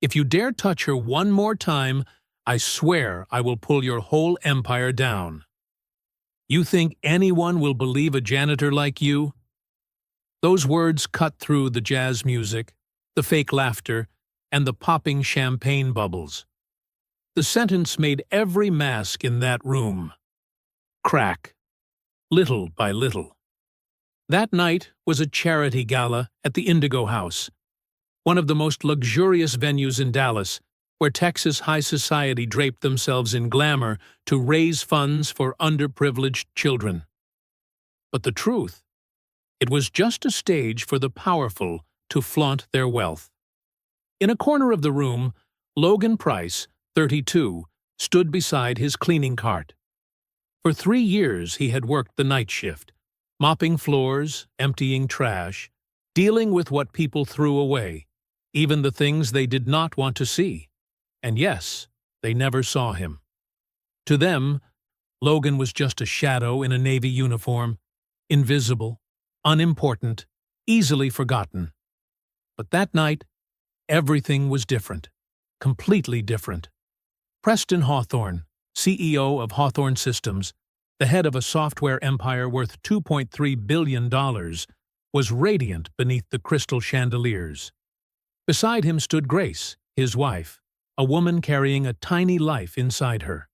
If you dare touch her one more time, I swear I will pull your whole empire down. You think anyone will believe a janitor like you? Those words cut through the jazz music, the fake laughter, and the popping champagne bubbles. The sentence made every mask in that room crack, little by little. That night was a charity gala at the Indigo House, one of the most luxurious venues in Dallas, where Texas high society draped themselves in glamour to raise funds for underprivileged children. But the truth, it was just a stage for the powerful to flaunt their wealth. In a corner of the room, Logan Price, 32, stood beside his cleaning cart. For 3 years he had worked the night shift, mopping floors, emptying trash, dealing with what people threw away, even the things they did not want to see. And yes, they never saw him. To them, Logan was just a shadow in a Navy uniform, invisible, unimportant, easily forgotten. But that night, everything was different, completely different. Preston Hawthorne, CEO of Hawthorne Systems, the head of a software empire worth $2.3 billion, was radiant beneath the crystal chandeliers. Beside him stood Grace, his wife, a woman carrying a tiny life inside her.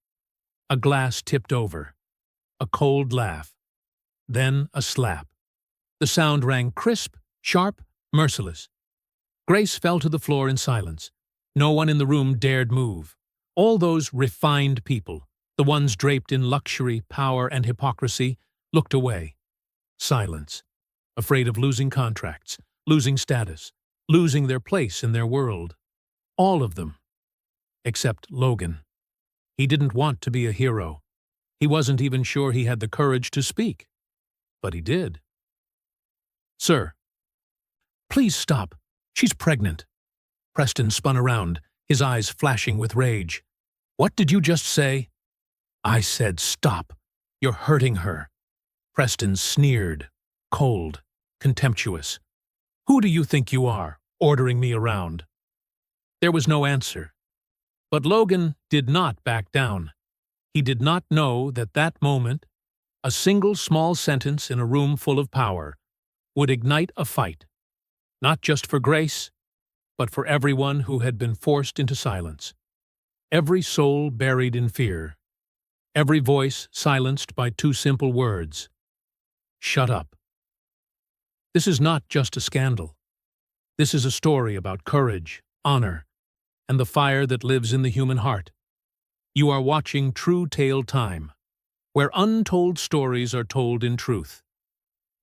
A glass tipped over. A cold laugh. Then a slap. The sound rang crisp, sharp, merciless. Grace fell to the floor in silence. No one in the room dared move. All those refined people, the ones draped in luxury, power, and hypocrisy, looked away. Silence. Afraid of losing contracts, losing status, losing their place in their world. All of them. Except Logan. He didn't want to be a hero. He wasn't even sure he had the courage to speak. But he did. "Sir." "Please stop. She's pregnant." Preston spun around, his eyes flashing with rage. "What did you just say?" "I said stop. You're hurting her." Preston sneered, cold, contemptuous. "Who do you think you are, ordering me around?" There was no answer. But Logan did not back down. He did not know that that moment, a single small sentence in a room full of power, would ignite a fight, not just for Grace, but for everyone who had been forced into silence. Every soul buried in fear. Every voice silenced by 2 simple words. Shut up. This is not just a scandal. This is a story about courage, honor, and the fire that lives in the human heart. You are watching True Tale Time, where untold stories are told in truth.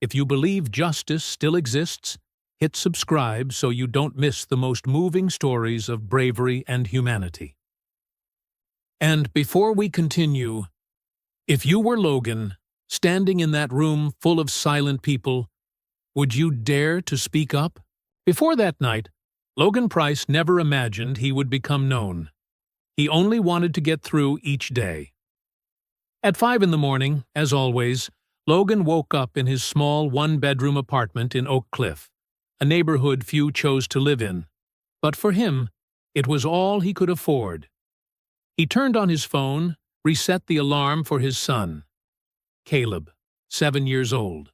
If you believe justice still exists, hit subscribe so you don't miss the most moving stories of bravery and humanity. And before we continue, if you were Logan, standing in that room full of silent people, would you dare to speak up? Before that night, Logan Price never imagined he would become known. He only wanted to get through each day. At 5 in the morning, as always, Logan woke up in his small 1-bedroom apartment in Oak Cliff, a neighborhood few chose to live in. But for him, it was all he could afford. He turned on his phone, reset the alarm for his son, Caleb, 7 years old.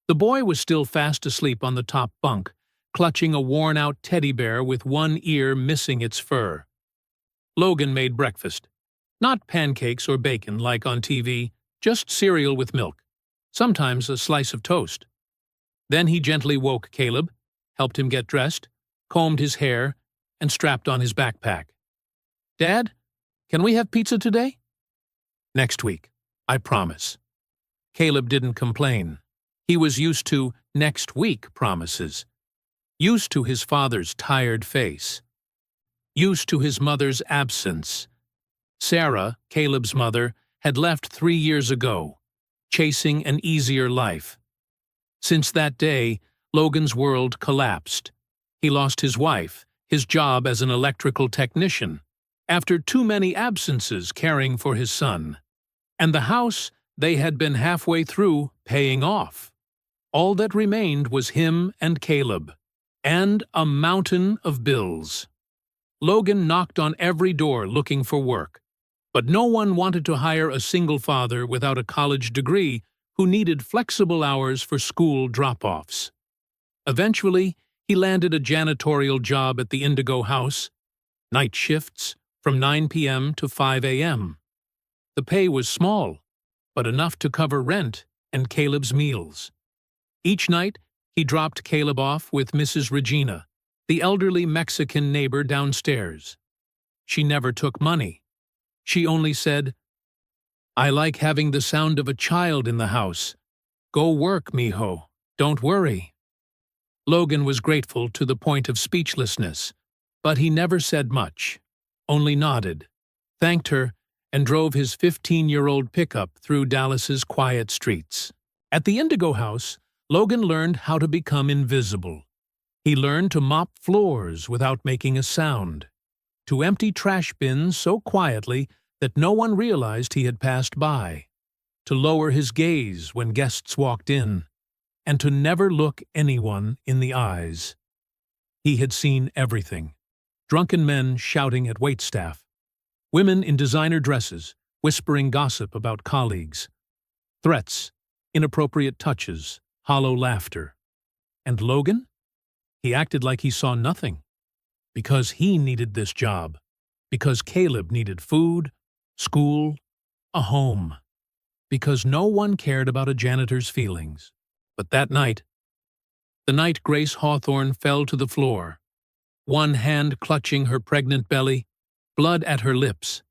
The boy was still fast asleep on the top bunk, clutching a worn-out teddy bear with one ear missing its fur. Logan made breakfast. Not pancakes or bacon like on TV, just cereal with milk, sometimes a slice of toast. Then he gently woke Caleb, helped him get dressed, combed his hair, and strapped on his backpack. "Dad, can we have pizza today?" "Next week, I promise." Caleb didn't complain. He was used to next week promises. Used to his father's tired face. Used to his mother's absence. Sarah, Caleb's mother, had left 3 years ago, chasing an easier life. Since that day, Logan's world collapsed. He lost his wife, his job as an electrical technician, after too many absences caring for his son, and the house they had been halfway through paying off. All that remained was him and Caleb, and a mountain of bills. Logan knocked on every door looking for work, but no one wanted to hire a single father without a college degree who needed flexible hours for school drop-offs. Eventually, he landed a janitorial job at the Indigo House, night shifts from 9 p.m. to 5 a.m. The pay was small, but enough to cover rent and Caleb's meals. Each night, he dropped Caleb off with Mrs. Regina, the elderly Mexican neighbor downstairs. She never took money. She only said, "I like having the sound of a child in the house. Go work, mijo. Don't worry." Logan was grateful to the point of speechlessness, but he never said much, only nodded, thanked her, and drove his 15-year-old pickup through Dallas's quiet streets. At the Indigo House, Logan learned how to become invisible. He learned to mop floors without making a sound, to empty trash bins so quietly that no one realized he had passed by, to lower his gaze when guests walked in, and to never look anyone in the eyes. He had seen everything: drunken men shouting at waitstaff, women in designer dresses whispering gossip about colleagues, threats, inappropriate touches, hollow laughter. And Logan? He acted like he saw nothing. Because he needed this job. Because Caleb needed food, school, a home. Because no one cared about a janitor's feelings. But that night, the night Grace Hawthorne fell to the floor, one hand clutching her pregnant belly, blood at her lips,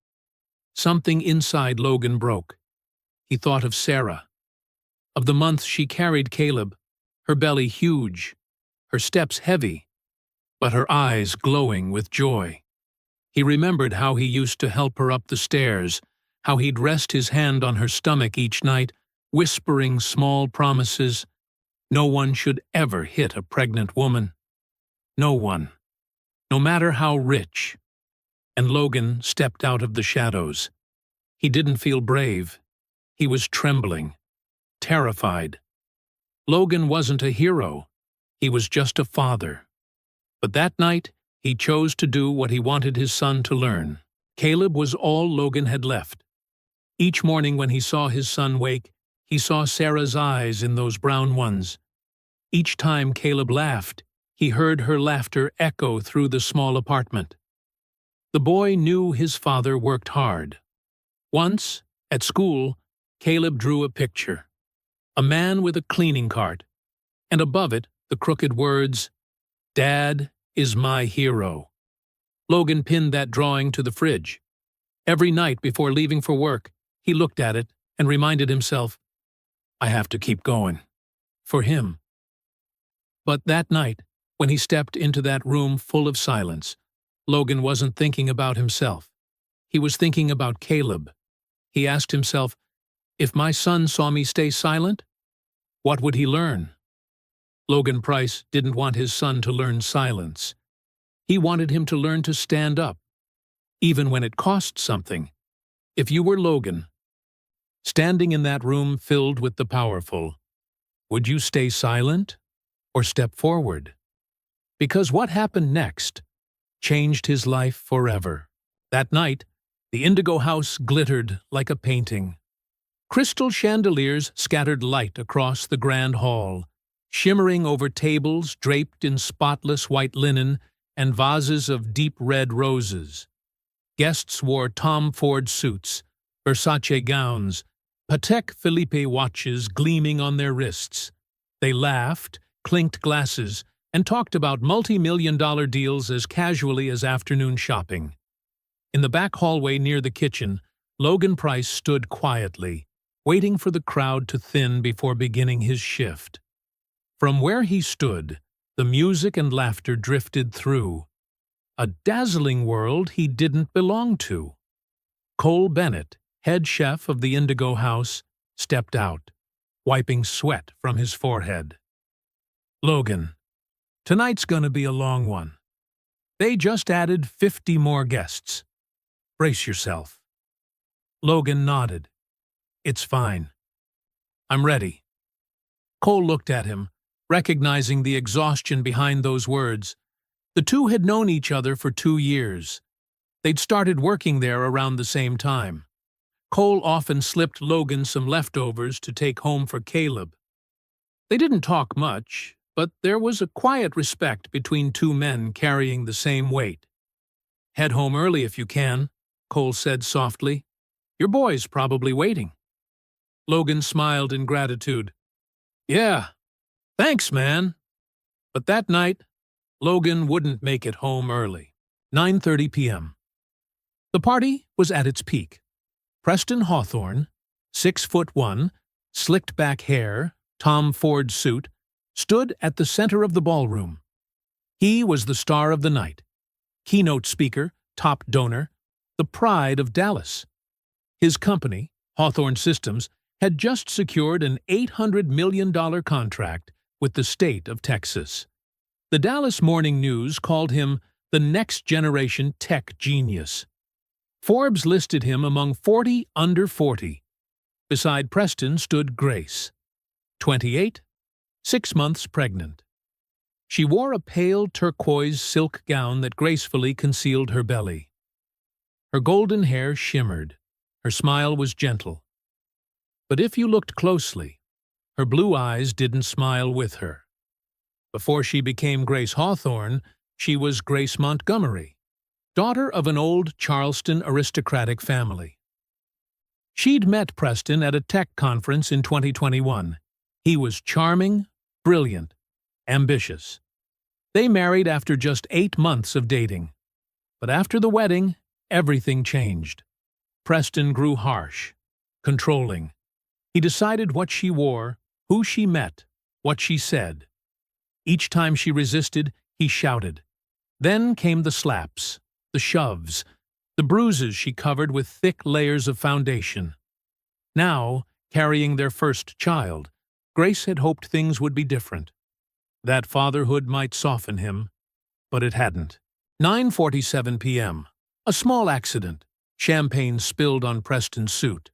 something inside Logan broke. He thought of Sarah, of the month she carried Caleb, her belly huge, her steps heavy, but her eyes glowing with joy. He remembered how he used to help her up the stairs, how he'd rest his hand on her stomach each night, whispering small promises. No one should ever hit a pregnant woman. No one, no matter how rich. And Logan stepped out of the shadows. He didn't feel brave. He was trembling, terrified. Logan wasn't a hero. He was just a father. But that night, he chose to do what he wanted his son to learn. Caleb was all Logan had left. Each morning when he saw his son wake, he saw Sarah's eyes in those brown ones. Each time Caleb laughed, he heard her laughter echo through the small apartment. The boy knew his father worked hard. Once, at school, Caleb drew a picture. A man with a cleaning cart, and above it the crooked words, "Dad is my hero." Logan pinned that drawing to the fridge. Every night before leaving for work, he looked at it and reminded himself, "I have to keep going. For him." But that night, when he stepped into that room full of silence, Logan wasn't thinking about himself. He was thinking about Caleb. He asked himself, if my son saw me stay silent, what would he learn? Logan Price didn't want his son to learn silence. He wanted him to learn to stand up, even when it cost something. If you were Logan, standing in that room filled with the powerful, would you stay silent or step forward? Because what happened next changed his life forever. That night, the Indigo House glittered like a painting. Crystal chandeliers scattered light across the grand hall, shimmering over tables draped in spotless white linen and vases of deep red roses. Guests wore Tom Ford suits, Versace gowns, Patek Philippe watches gleaming on their wrists. They laughed, clinked glasses, and talked about multi-million-dollar deals as casually as afternoon shopping. In the back hallway near the kitchen, Logan Price stood quietly, waiting for the crowd to thin before beginning his shift. From where he stood, the music and laughter drifted through. A dazzling world he didn't belong to. Cole Bennett, head chef of the Indigo House, stepped out, wiping sweat from his forehead. "Logan, tonight's gonna be a long one. They just added 50 more guests. Brace yourself." Logan nodded. "It's fine. I'm ready." Cole looked at him, recognizing the exhaustion behind those words. The two had known each other for 2 years. They'd started working there around the same time. Cole often slipped Logan some leftovers to take home for Caleb. They didn't talk much, but there was a quiet respect between two men carrying the same weight. "Head home early if you can," Cole said softly. "Your boy's probably waiting." Logan smiled in gratitude. "Yeah, thanks, man." But that night, Logan wouldn't make it home early. 9:30 p.m. The party was at its peak. Preston Hawthorne, 6'1", slicked back hair, Tom Ford suit, stood at the center of the ballroom. He was the star of the night, keynote speaker, top donor, the pride of Dallas. His company, Hawthorne Systems, had just secured an $800 million contract with the state of Texas. The Dallas Morning News called him the next-generation tech genius. Forbes listed him among 40 under 40. Beside Preston stood Grace, 28, 6 months pregnant. She wore a pale turquoise silk gown that gracefully concealed her belly. Her golden hair shimmered. Her smile was gentle. But if you looked closely, her blue eyes didn't smile with her. Before she became Grace Hawthorne, she was Grace Montgomery, daughter of an old Charleston aristocratic family. She'd met Preston at a tech conference in 2021. He was charming, brilliant, ambitious. They married after just 8 months of dating. But after the wedding, everything changed. Preston grew harsh, controlling. He decided what she wore, who she met, what she said. Each time she resisted, he shouted. Then came the slaps, the shoves, the bruises she covered with thick layers of foundation. Now, carrying their first child, Grace had hoped things would be different. That fatherhood might soften him, but it hadn't. 9:47 p.m. A small accident. Champagne spilled on Preston's suit.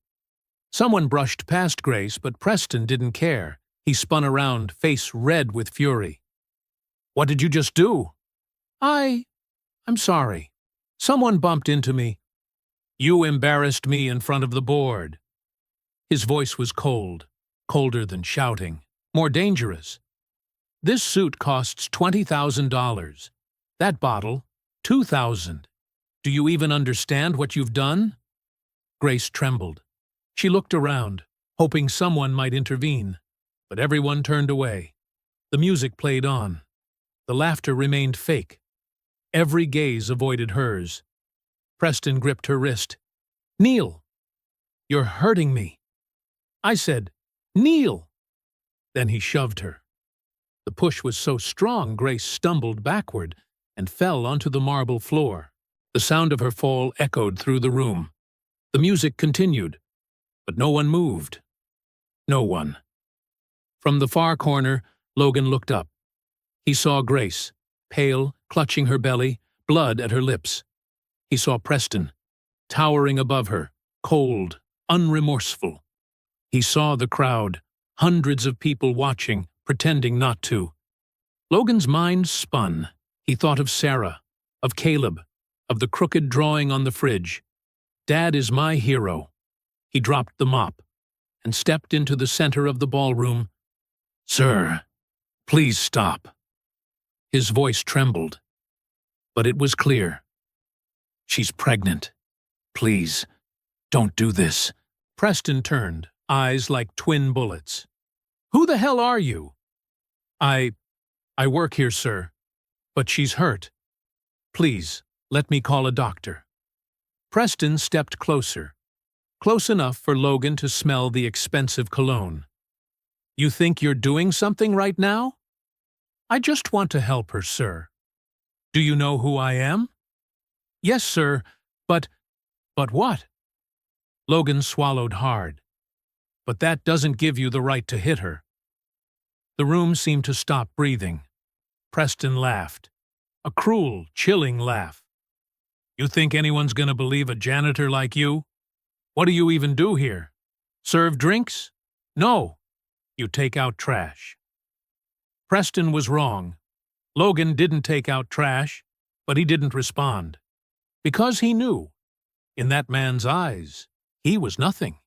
Someone brushed past Grace, but Preston didn't care. He spun around, face red with fury. "What did you just do?" I'm sorry. Someone bumped into me." "You embarrassed me in front of the board." His voice was cold, colder than shouting, more dangerous. "This suit costs $20,000. That bottle, $2,000. Do you even understand what you've done?" Grace trembled. She looked around, hoping someone might intervene, but everyone turned away. The music played on. The laughter remained fake. Every gaze avoided hers. Preston gripped her wrist. "Kneel! You're hurting me." I said, "Kneel!" Then he shoved her. The push was so strong Grace stumbled backward and fell onto the marble floor. The sound of her fall echoed through the room. The music continued, but no one moved. No one. From the far corner, Logan looked up. He saw Grace, pale, clutching her belly, blood at her lips. He saw Preston, towering above her, cold, unremorseful. He saw the crowd, hundreds of people watching, pretending not to. Logan's mind spun. He thought of Sarah, of Caleb, of the crooked drawing on the fridge. "Dad is my hero." He dropped the mop and stepped into the center of the ballroom. "Sir, please stop." His voice trembled, but it was clear. "She's pregnant. Please, don't do this." Preston turned, eyes like twin bullets. "Who the hell are you?" I work here, sir, but she's hurt. Please, let me call a doctor." Preston stepped closer, close enough for Logan to smell the expensive cologne. "You think you're doing something right now?" "I just want to help her, sir." "Do you know who I am?" "Yes, sir, but what?" Logan swallowed hard. "But that doesn't give you the right to hit her." The room seemed to stop breathing. Preston laughed. A cruel, chilling laugh. "You think anyone's gonna believe a janitor like you? What do you even do here? Serve drinks? No. You take out trash." Preston was wrong. Logan didn't take out trash, but he didn't respond. Because he knew, in that man's eyes, he was nothing.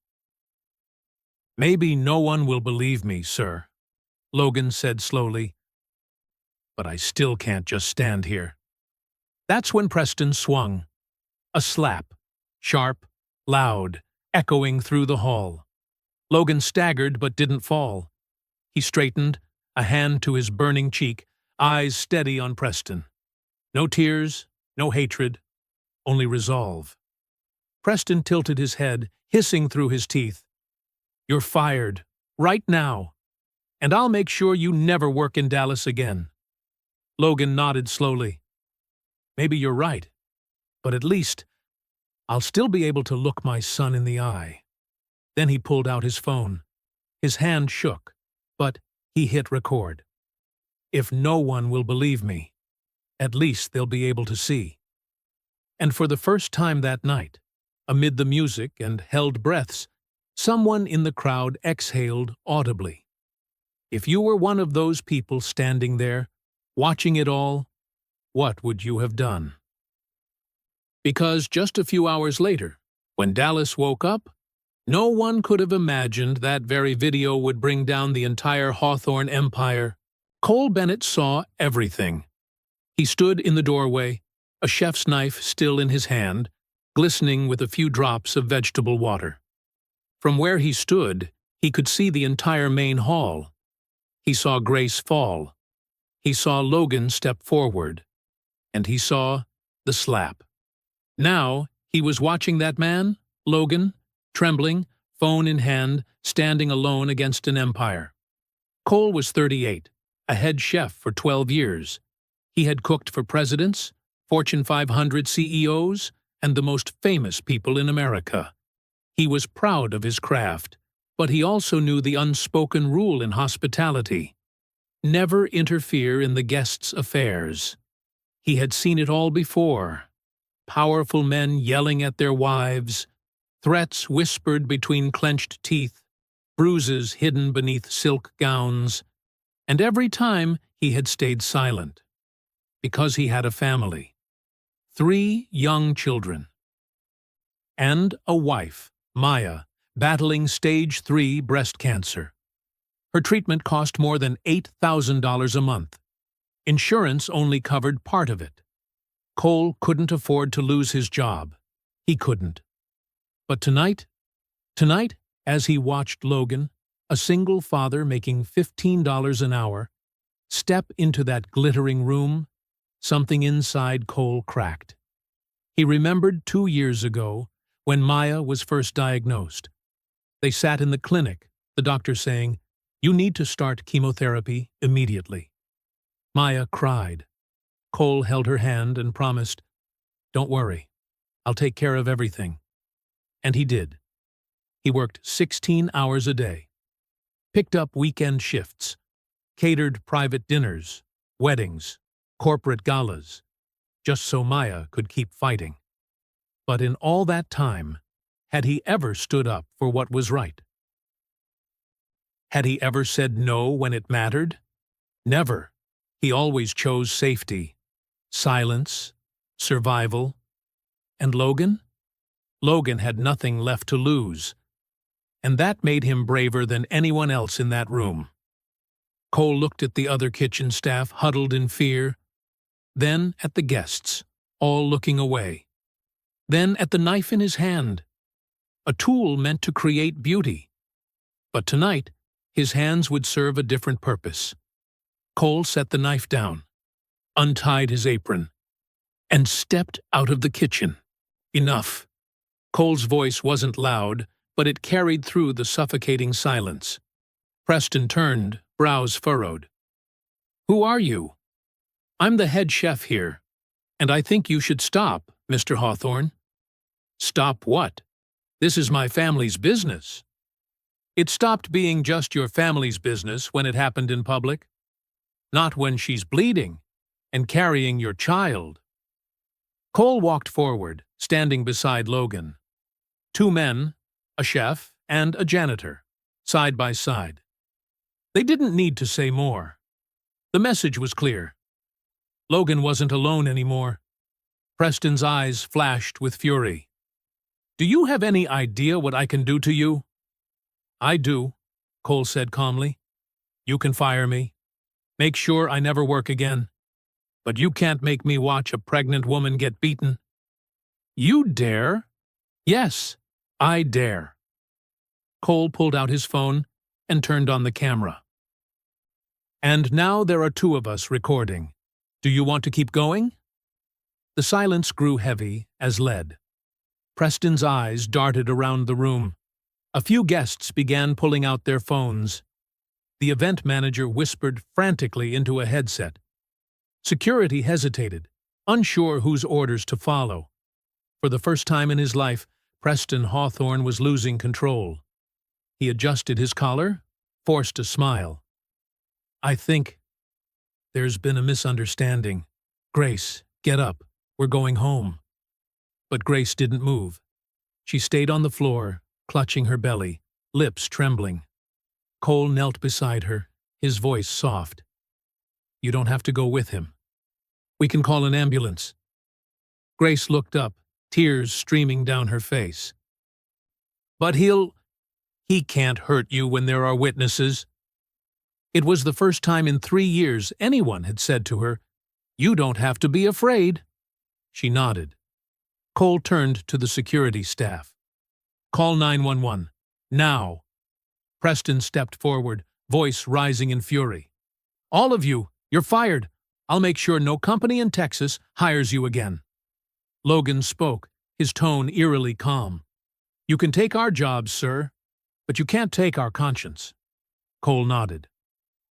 "Maybe no one will believe me, sir," Logan said slowly, "but I still can't just stand here." That's when Preston swung. A slap, sharp, loud, echoing through the hall. Logan staggered but didn't fall. He straightened, a hand to his burning cheek, eyes steady on Preston. No tears, no hatred, only resolve. Preston tilted his head, hissing through his teeth. "You're fired, right now, and I'll make sure you never work in Dallas again." Logan nodded slowly. "Maybe you're right, but at least I'll still be able to look my son in the eye." Then he pulled out his phone. His hand shook, but he hit record. "If no one will believe me, at least they'll be able to see." And for the first time that night, amid the music and held breaths, someone in the crowd exhaled audibly. If you were one of those people standing there, watching it all, what would you have done? Because just a few hours later, when Dallas woke up, no one could have imagined that very video would bring down the entire Hawthorne empire. Cole Bennett saw everything. He stood in the doorway, a chef's knife still in his hand, glistening with a few drops of vegetable water. From where he stood, he could see the entire main hall. He saw Grace fall. He saw Logan step forward. And he saw the slap. Now, he was watching that man, Logan, trembling, phone in hand, standing alone against an empire. Cole was 38, a head chef for 12 years. He had cooked for presidents, Fortune 500 CEOs, and the most famous people in America. He was proud of his craft, but he also knew the unspoken rule in hospitality: never interfere in the guests' affairs. He had seen it all before: powerful men yelling at their wives, threats whispered between clenched teeth, bruises hidden beneath silk gowns, and every time he had stayed silent. Because he had a family. 3 young children. And a wife, Maya, battling stage 3 breast cancer. Her treatment cost more than $8,000 a month. Insurance only covered part of it. Cole couldn't afford to lose his job. He couldn't. But tonight, as he watched Logan, a single father making $15 an hour, step into that glittering room, something inside Cole cracked. He remembered 2 years ago, when Maya was first diagnosed. They sat in the clinic, the doctor saying, "You need to start chemotherapy immediately." Maya cried. Cole held her hand and promised, "Don't worry, I'll take care of everything." And he did. He worked 16 hours a day, picked up weekend shifts, catered private dinners, weddings, corporate galas, just so Maya could keep fighting. But in all that time, had he ever stood up for what was right? Had he ever said no when it mattered? Never. He always chose safety, silence, survival. And Logan? Logan had nothing left to lose. And that made him braver than anyone else in that room. Cole looked at the other kitchen staff huddled in fear, then at the guests, all looking away, then at the knife in his hand, a tool meant to create beauty. But tonight, his hands would serve a different purpose. Cole set the knife down, untied his apron, and stepped out of the kitchen. Enough. Cole's voice wasn't loud, but it carried through the suffocating silence. Preston turned, brows furrowed. "Who are you?" "I'm the head chef here, and I think you should stop, Mr. Hawthorne." "Stop what? This is my family's business." "It stopped being just your family's business when it happened in public. Not when she's bleeding and carrying your child." Cole walked forward, standing beside Logan. 2 men, a chef and a janitor, side by side. They didn't need to say more. The message was clear. Logan wasn't alone anymore. Preston's eyes flashed with fury. "Do you have any idea what I can do to you?" "I do," Cole said calmly. "You can fire me. Make sure I never work again. But you can't make me watch a pregnant woman get beaten." "You dare?" "Yes, I dare." Cole pulled out his phone and turned on the camera. "And now there are two of us recording. Do you want to keep going?" The silence grew heavy as lead. Preston's eyes darted around the room. A few guests began pulling out their phones. The event manager whispered frantically into a headset. Security hesitated, unsure whose orders to follow. For the first time in his life, Preston Hawthorne was losing control. He adjusted his collar, forced a smile. "I think there's been a misunderstanding. Grace, get up. We're going home." But Grace didn't move. She stayed on the floor, clutching her belly, lips trembling. Cole knelt beside her, his voice soft. "You don't have to go with him. We can call an ambulance." Grace looked up, tears streaming down her face. "But he can't hurt you when there are witnesses." It was the first time in 3 years anyone had said to her, "You don't have to be afraid." She nodded. Cole turned to the security staff. "Call 911. Now." Preston stepped forward, voice rising in fury. "All of you, you're fired. I'll make sure no company in Texas hires you again." Logan spoke, his tone eerily calm. "You can take our jobs, sir, but you can't take our conscience." Cole nodded.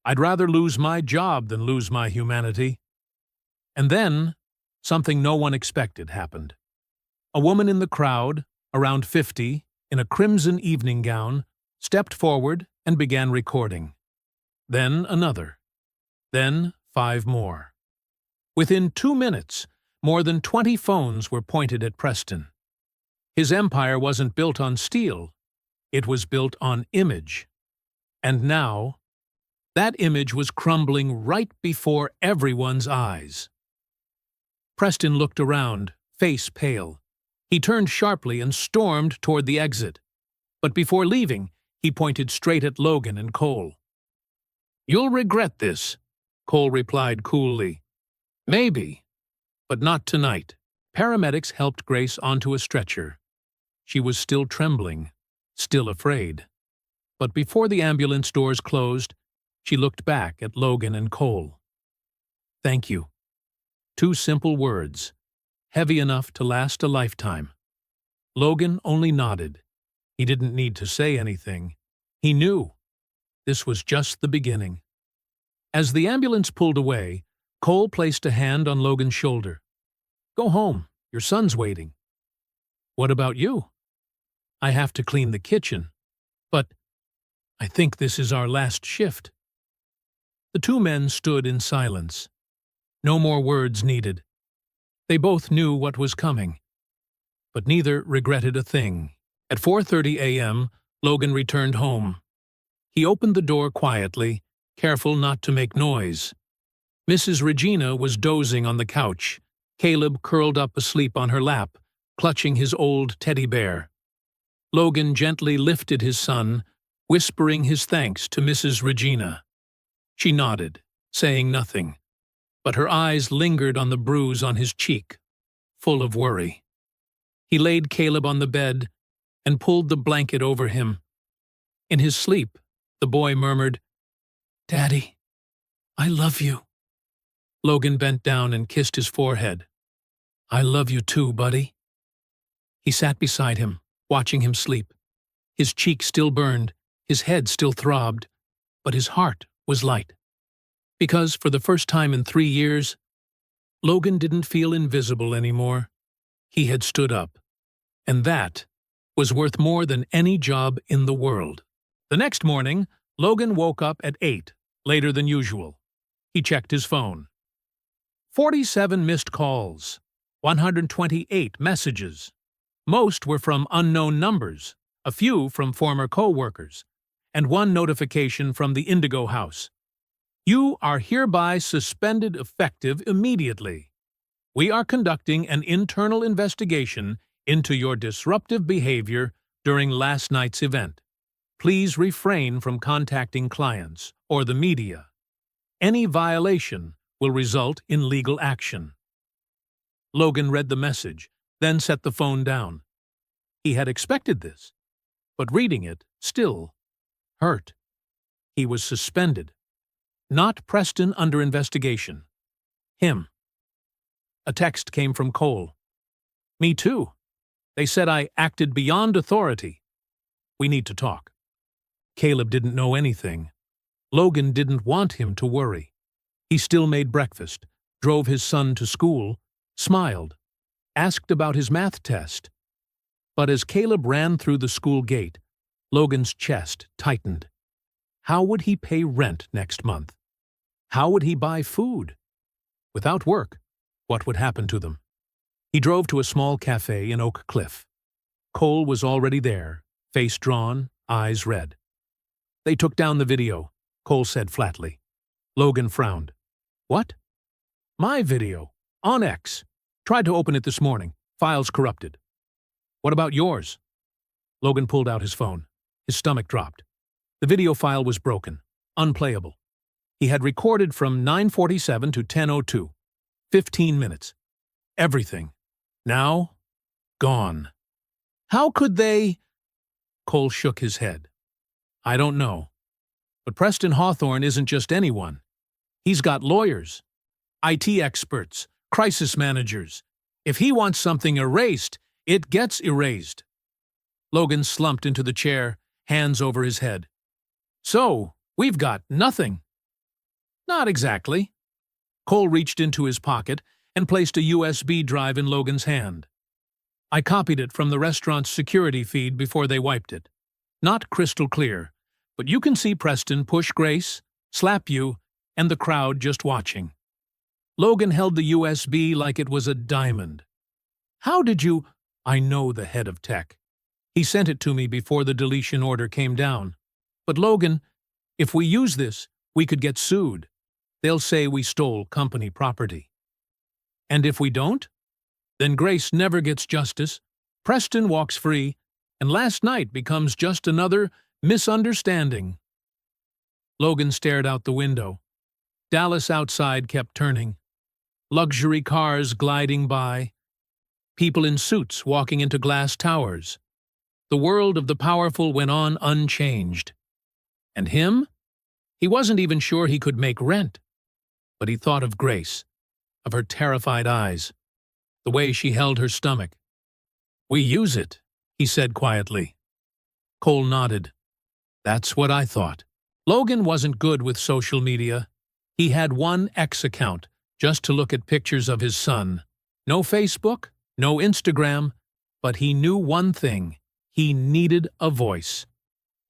"I'd rather lose my job than lose my humanity." And then, something no one expected happened. A woman in the crowd, around 50, in a crimson evening gown, stepped forward and began recording. Then another. Then 5 more. Within 2 minutes, more than 20 phones were pointed at Preston. His empire wasn't built on steel. It was built on image. And now, that image was crumbling right before everyone's eyes. Preston looked around, face pale. He turned sharply and stormed toward the exit. But before leaving, he pointed straight at Logan and Cole. "You'll regret this," Cole replied coolly. "Maybe, but not tonight." Paramedics helped Grace onto a stretcher. She was still trembling, still afraid. But before the ambulance doors closed, she looked back at Logan and Cole. "Thank you." 2 simple words, heavy enough to last a lifetime. Logan only nodded. He didn't need to say anything. He knew. This was just the beginning. As the ambulance pulled away, Cole placed a hand on Logan's shoulder. "Go home. Your son's waiting." "What about you?" "I have to clean the kitchen. But I think this is our last shift." The 2 men stood in silence. No more words needed. They both knew what was coming. But neither regretted a thing. At 4:30 a.m., Logan returned home. He opened the door quietly, careful not to make noise. Mrs. Regina was dozing on the couch, Caleb curled up asleep on her lap, clutching his old teddy bear. Logan gently lifted his son, whispering his thanks to Mrs. Regina. She nodded, saying nothing, but her eyes lingered on the bruise on his cheek, full of worry. He laid Caleb on the bed and pulled the blanket over him. In his sleep, the boy murmured, "Daddy, I love you." Logan bent down and kissed his forehead. "I love you too, buddy." He sat beside him, watching him sleep. His cheek still burned, his head still throbbed, but his heart was light. Because for the first time in 3 years, Logan didn't feel invisible anymore. He had stood up. And that was worth more than any job in the world. The next morning, Logan woke up at 8, later than usual. He checked his phone. 47 missed calls, 128 messages. Most were from unknown numbers, a few from former co-workers, and 1 notification from the Indigo House. You are hereby suspended effective immediately. We are conducting an internal investigation into your disruptive behavior during last night's event. Please refrain from contacting clients or the media. Any violation will result in legal action. Logan read the message, then set the phone down. He had expected this, but reading it still hurt. He was suspended. Not Preston under investigation. Him. A text came from Cole. Me too. They said I acted beyond authority. We need to talk. Caleb didn't know anything. Logan didn't want him to worry. He still made breakfast, drove his son to school, smiled, asked about his math test. But as Caleb ran through the school gate, Logan's chest tightened. How would he pay rent next month? How would he buy food? Without work, what would happen to them? He drove to a small cafe in Oak Cliff. Cole was already there, face drawn, eyes red. They took down the video, Cole said flatly. Logan frowned. What? My video. On X. Tried to open it this morning. Files corrupted. What about yours? Logan pulled out his phone. His stomach dropped. The video file was broken, unplayable. He had recorded from 9:47 to 10:02. 15 minutes. Everything. Now, gone. How could they? Cole shook his head. I don't know. But Preston Hawthorne isn't just anyone. He's got lawyers, IT experts, crisis managers. If he wants something erased, it gets erased. Logan slumped into the chair, hands over his head. So, we've got nothing. Not exactly. Cole reached into his pocket and placed a USB drive in Logan's hand. I copied it from the restaurant's security feed before they wiped it. Not crystal clear, but you can see Preston push Grace, slap you, and the crowd just watching. Logan held the USB like it was a diamond. How did you? I know the head of tech. He sent it to me before the deletion order came down. But Logan, if we use this, we could get sued. They'll say we stole company property. And if we don't? Then Grace never gets justice, Preston walks free, and last night becomes just another misunderstanding. Logan stared out the window. Dallas outside kept turning. Luxury cars gliding by. People in suits walking into glass towers. The world of the powerful went on unchanged. And him? He wasn't even sure he could make rent. But he thought of Grace, of her terrified eyes, the way she held her stomach. We use it, he said quietly. Cole nodded. That's what I thought. Logan wasn't good with social media. He had one X account, just to look at pictures of his son. No Facebook, no Instagram, but he knew one thing. He needed a voice.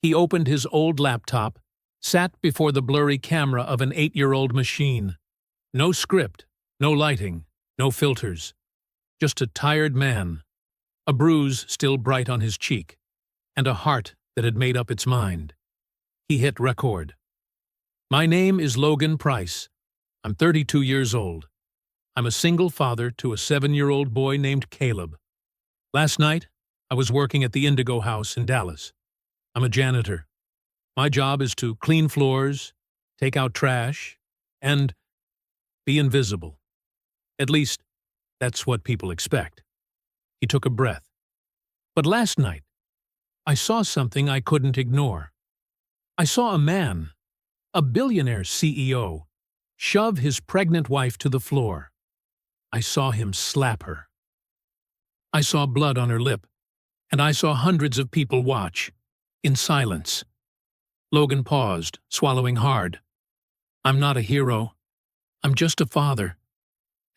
He opened his old laptop, sat before the blurry camera of an 8-year-old machine. No script, no lighting, no filters. Just a tired man, a bruise still bright on his cheek, and a heart that had made up its mind. He hit record. My name is Logan Price. I'm 32 years old. I'm a single father to a 7-year-old boy named Caleb. Last night, I was working at the Indigo House in Dallas. I'm a janitor. My job is to clean floors, take out trash, and be invisible. At least, that's what people expect. He took a breath. But last night, I saw something I couldn't ignore. I saw a man, a billionaire CEO, shove his pregnant wife to the floor. I saw him slap her. I saw blood on her lip, and I saw hundreds of people watch, in silence. Logan paused, swallowing hard. I'm not a hero. I'm just a father.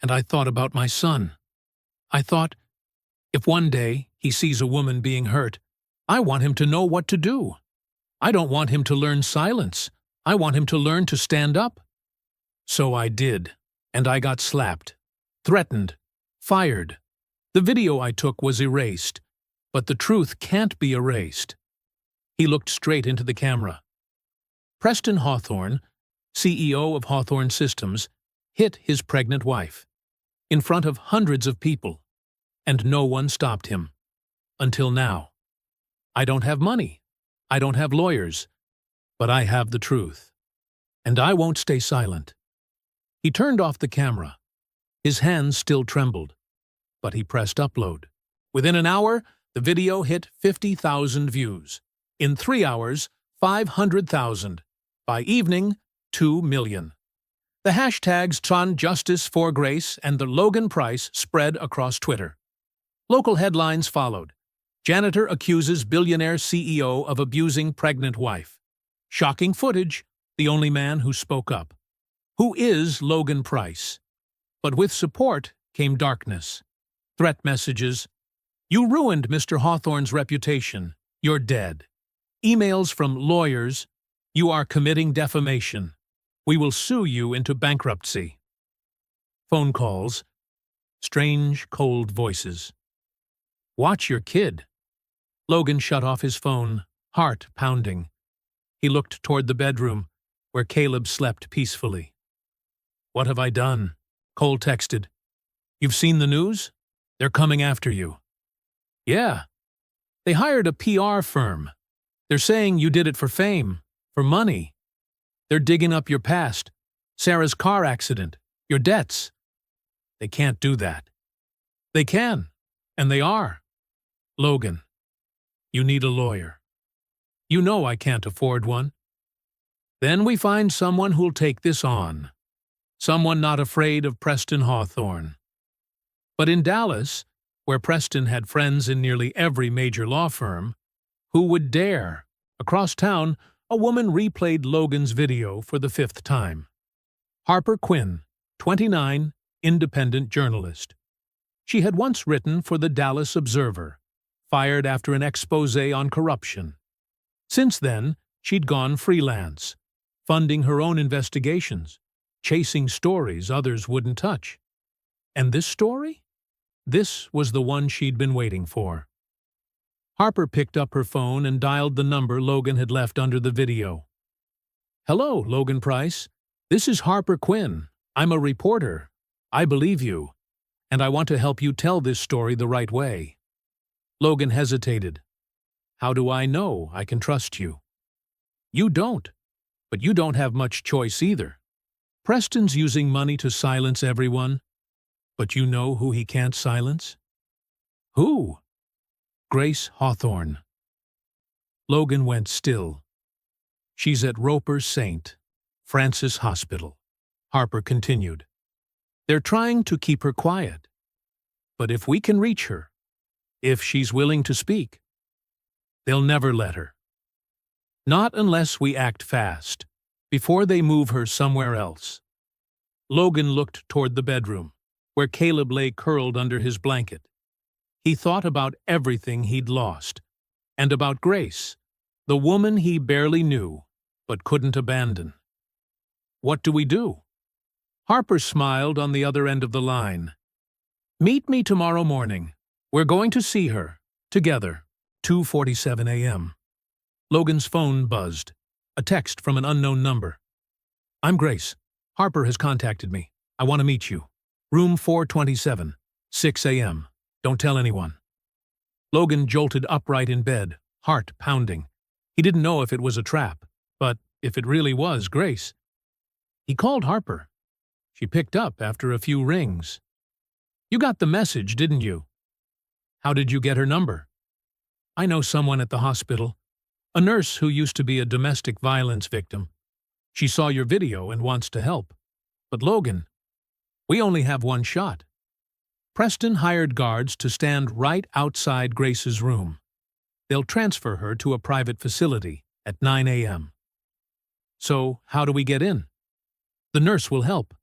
And I thought about my son. I thought, if one day he sees a woman being hurt, I want him to know what to do. I don't want him to learn silence. I want him to learn to stand up. So I did, and I got slapped, threatened, fired. The video I took was erased, but the truth can't be erased. He looked straight into the camera. Preston Hawthorne, CEO of Hawthorne Systems, hit his pregnant wife in front of hundreds of people, and no one stopped him. Until now. I don't have money. I don't have lawyers. But I have the truth. And I won't stay silent. He turned off the camera. His hands still trembled. But he pressed upload. Within an hour, the video hit 50,000 views. In 3 hours, 500,000. By evening, 2 million. The hashtags Tron Justice for Grace and the Logan Price spread across Twitter. Local headlines followed. Janitor accuses billionaire CEO of abusing pregnant wife. Shocking footage, the only man who spoke up. Who is Logan Price? But with support came darkness. Threat messages. You ruined Mr. Hawthorne's reputation. You're dead. Emails from lawyers. You are committing defamation. We will sue you into bankruptcy. Phone calls. Strange, cold voices. Watch your kid. Logan shut off his phone, heart pounding. He looked toward the bedroom, where Caleb slept peacefully. What have I done? Cole texted. You've seen the news? They're coming after you. Yeah. They hired a PR firm. They're saying you did it for fame, for money. They're digging up your past, Sarah's car accident, your debts. They can't do that. They can, and they are. Logan, you need a lawyer. You know I can't afford one. Then we find someone who'll take this on. Someone not afraid of Preston Hawthorne. But in Dallas, where Preston had friends in nearly every major law firm, who would dare? Across town, a woman replayed Logan's video for the 5th time. Harper Quinn, 29, independent journalist. She had once written for the Dallas Observer, fired after an expose on corruption. Since then, she'd gone freelance, funding her own investigations, chasing stories others wouldn't touch. And this story? This was the one she'd been waiting for. Harper picked up her phone and dialed the number Logan had left under the video. Hello, Logan Price. This is Harper Quinn. I'm a reporter. I believe you. And I want to help you tell this story the right way. Logan hesitated. How do I know I can trust you? You don't. But you don't have much choice either. Preston's using money to silence everyone. But you know who he can't silence? Who? Grace Hawthorne. Logan went still. She's at Roper St. Francis Hospital. Harper continued. They're trying to keep her quiet. But if we can reach her, if she's willing to speak, they'll never let her. Not unless we act fast, before they move her somewhere else. Logan looked toward the bedroom, where Caleb lay curled under his blanket. He thought about everything he'd lost, and about Grace, the woman he barely knew, but couldn't abandon. What do we do? Harper smiled on the other end of the line. Meet me tomorrow morning. We're going to see her, together, 2:47 a.m. Logan's phone buzzed. A text from an unknown number. I'm Grace. Harper has contacted me. I want to meet you. Room 427, 6 a.m. Don't tell anyone. Logan jolted upright in bed, heart pounding. He didn't know if it was a trap, but if it really was Grace. He called Harper. She picked up after a few rings. You got the message, didn't you? How did you get her number? I know someone at the hospital. A nurse who used to be a domestic violence victim. She saw your video and wants to help. But Logan, we only have one shot. Preston hired guards to stand right outside Grace's room. They'll transfer her to a private facility at 9 a.m. So, how do we get in? The nurse will help.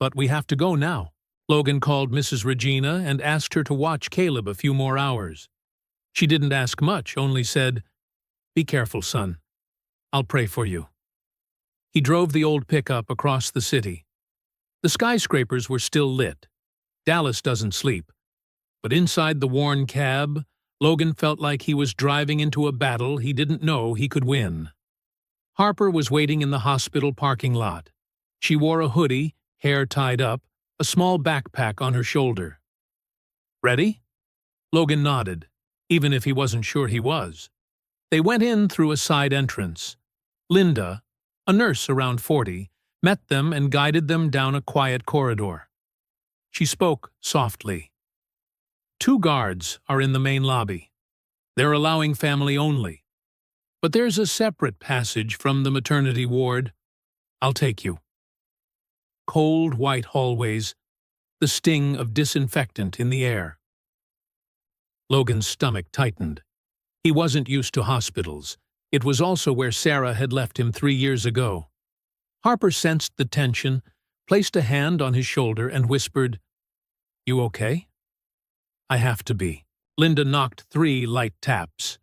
But we have to go now. Logan called Mrs. Regina and asked her to watch Caleb a few more hours. She didn't ask much, only said, Be careful, son. I'll pray for you. He drove the old pickup across the city. The skyscrapers were still lit. Dallas doesn't sleep. But inside the worn cab, Logan felt like he was driving into a battle he didn't know he could win. Harper was waiting in the hospital parking lot. She wore a hoodie, hair tied up, a small backpack on her shoulder. "Ready?" Logan nodded, even if he wasn't sure he was. They went in through a side entrance. Linda, a nurse around 40, met them and guided them down a quiet corridor. She spoke softly. "2 guards are in the main lobby. They're allowing family only. But there's a separate passage from the maternity ward. I'll take you." Cold white hallways, the sting of disinfectant in the air. Logan's stomach tightened. He wasn't used to hospitals. It was also where Sarah had left him 3 years ago. Harper sensed the tension, placed a hand on his shoulder, and whispered, "You okay?" "I have to be." Linda knocked 3 light taps.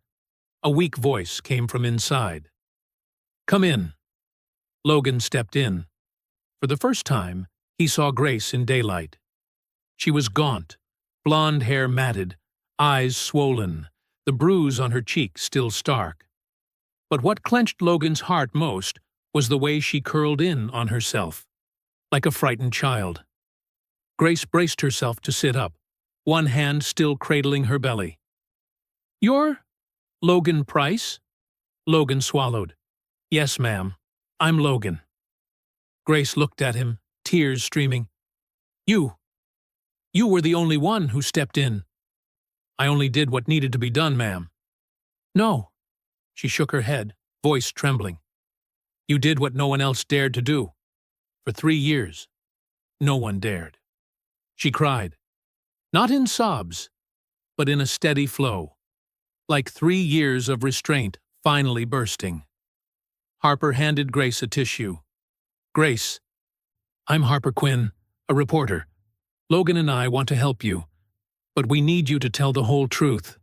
A weak voice came from inside. "Come in." Logan stepped in. For the first time, he saw Grace in daylight. She was gaunt, blonde hair matted, eyes swollen, the bruise on her cheek still stark. But what clenched Logan's heart most was the way she curled in on herself, like a frightened child. Grace braced herself to sit up, one hand still cradling her belly. "You're Logan Price?" Logan swallowed. "Yes, ma'am. I'm Logan." Grace looked at him, tears streaming. You were the only one who stepped in." "I only did what needed to be done, ma'am." "No." She shook her head, voice trembling. "You did what no one else dared to do. For 3 years, no one dared." She cried, not in sobs, but in a steady flow, like 3 years of restraint finally bursting. Harper handed Grace a tissue. "Grace, I'm Harper Quinn, a reporter. Logan and I want to help you, but we need you to tell the whole truth."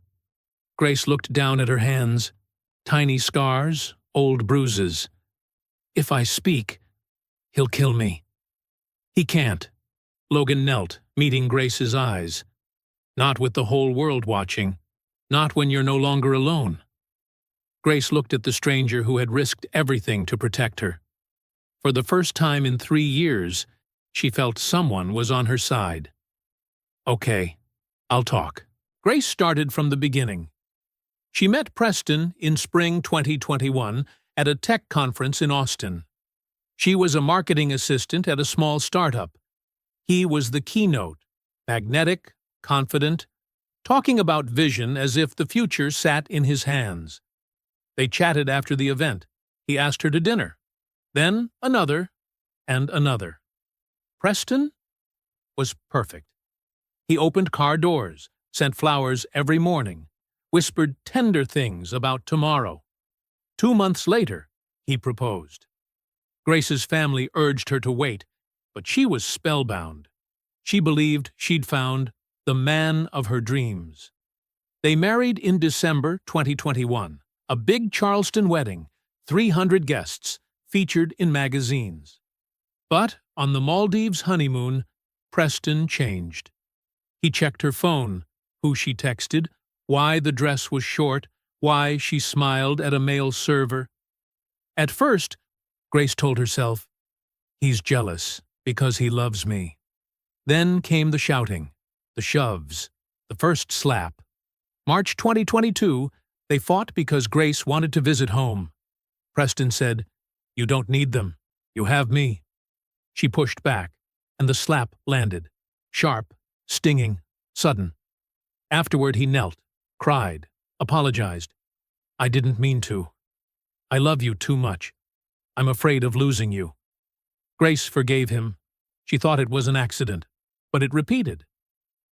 Grace looked down at her hands, tiny scars, old bruises. "If I speak, he'll kill me." "He can't." Logan knelt, meeting Grace's eyes. "Not with the whole world watching. Not when you're no longer alone." Grace looked at the stranger who had risked everything to protect her. For the first time in 3 years, she felt someone was on her side. "Okay, I'll talk." Grace started from the beginning. She met Preston in spring 2021 at a tech conference in Austin. She was a marketing assistant at a small startup. He was the keynote, magnetic, confident, talking about vision as if the future sat in his hands. They chatted after the event. He asked her to dinner. Then another, and another. Preston was perfect. He opened car doors, sent flowers every morning, whispered tender things about tomorrow. 2 months later, he proposed. Grace's family urged her to wait, but she was spellbound. She believed she'd found the man of her dreams. They married in December 2021, a big Charleston wedding, 300 guests, featured in magazines. But on the Maldives honeymoon, Preston changed. He checked her phone, who she texted, why the dress was short, why she smiled at a male server. At first, Grace told herself, "He's jealous because he loves me." Then came the shouting, the shoves, the first slap. March 2022, they fought because Grace wanted to visit home. Preston said, "You don't need them. You have me." She pushed back, and the slap landed. Sharp, stinging, sudden. Afterward he knelt, cried, apologized. "I didn't mean to. I love you too much. I'm afraid of losing you." Grace forgave him. She thought it was an accident, but it repeated.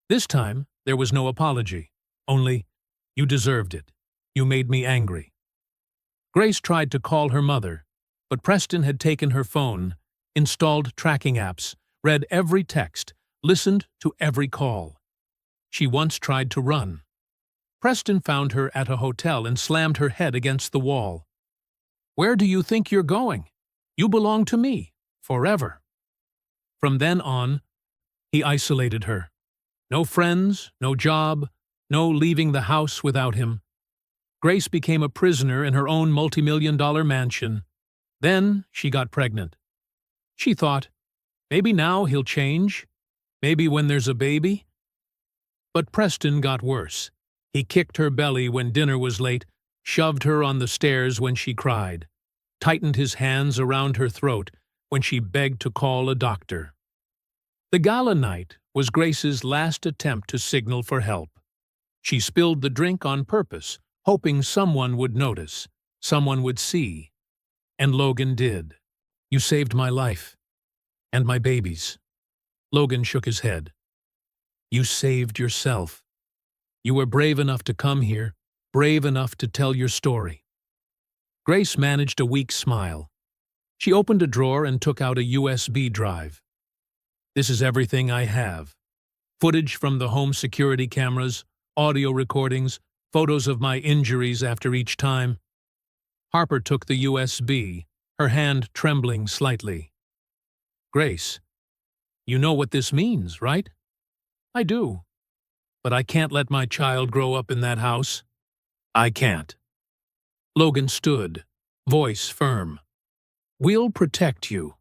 This time, there was no apology, only, "You deserved it. You made me angry." Grace tried to call her mother, but Preston had taken her phone, installed tracking apps, read every text, listened to every call. She once tried to run. Preston found her at a hotel and slammed her head against the wall. "Where do you think you're going? You belong to me, forever." From then on, he isolated her. No friends, no job, no leaving the house without him. Grace became a prisoner in her own multi-million-dollar mansion. Then she got pregnant. She thought, maybe now he'll change, maybe when there's a baby. But Preston got worse. He kicked her belly when dinner was late, shoved her on the stairs when she cried, tightened his hands around her throat when she begged to call a doctor. The gala night was Grace's last attempt to signal for help. She spilled the drink on purpose, hoping someone would notice, someone would see. And Logan did. "You saved my life. And my baby's." Logan shook his head. "You saved yourself. You were brave enough to come here, brave enough to tell your story." Grace managed a weak smile. She opened a drawer and took out a USB drive. "This is everything I have. Footage from the home security cameras, audio recordings, photos of my injuries after each time." Harper took the USB, her hand trembling slightly. "Grace, you know what this means, right?" "I do. But I can't let my child grow up in that house. I can't." Logan stood, voice firm. "We'll protect you.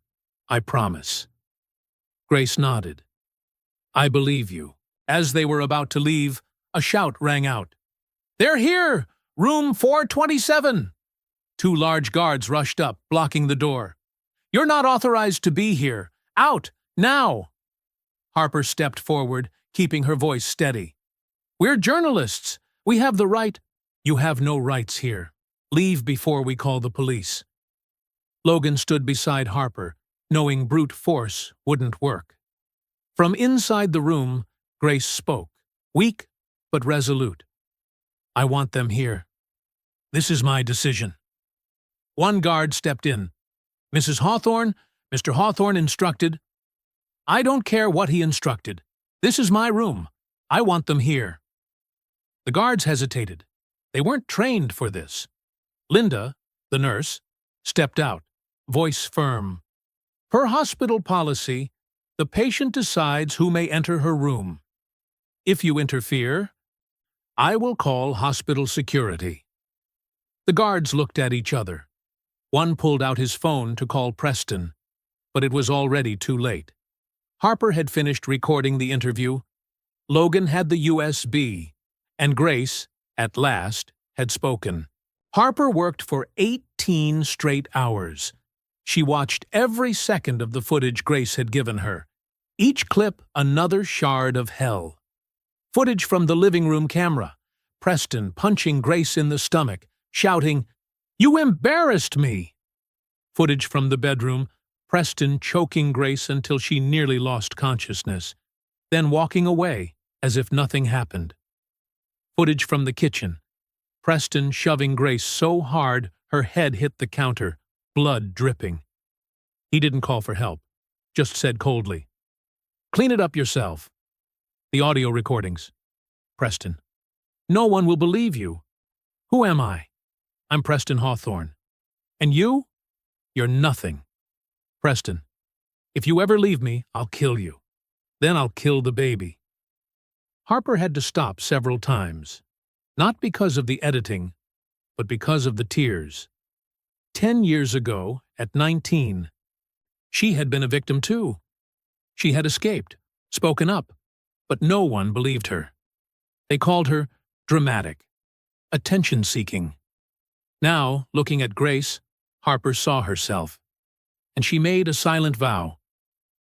I promise." Grace nodded. "I believe you." As they were about to leave, a shout rang out. "They're here! Room 427! Two large guards rushed up, blocking the door. "You're not authorized to be here. Out, now!" Harper stepped forward, keeping her voice steady. "We're journalists. We have the right—" "You have no rights here. Leave before we call the police." Logan stood beside Harper, knowing brute force wouldn't work. From inside the room, Grace spoke, weak but resolute. "I want them here. This is my decision." One guard stepped in. "Mrs. Hawthorne, Mr. Hawthorne instructed—" "I don't care what he instructed. This is my room. I want them here." The guards hesitated. They weren't trained for this. Linda, the nurse, stepped out, voice firm. "Per hospital policy, the patient decides who may enter her room. If you interfere, I will call hospital security." The guards looked at each other. One pulled out his phone to call Preston, but it was already too late. Harper had finished recording the interview. Logan had the USB, and Grace, at last, had spoken. Harper worked for 18 straight hours. She watched every second of the footage Grace had given her, each clip another shard of hell. Footage from the living room camera, Preston punching Grace in the stomach, shouting, "You embarrassed me!" Footage from the bedroom, Preston choking Grace until she nearly lost consciousness, then walking away as if nothing happened. Footage from the kitchen, Preston shoving Grace so hard her head hit the counter, blood dripping. He didn't call for help, just said coldly, "Clean it up yourself." The audio recordings. Preston, "No one will believe you." "Who am I?" "I'm Preston Hawthorne." "And you?" "You're nothing." Preston, "If you ever leave me, I'll kill you. Then I'll kill the baby." Harper had to stop several times, not because of the editing, but because of the tears. 10 years ago, at 19, she had been a victim too. She had escaped, spoken up, but no one believed her. They called her dramatic, attention-seeking. Now, looking at Grace, Harper saw herself, and she made a silent vow.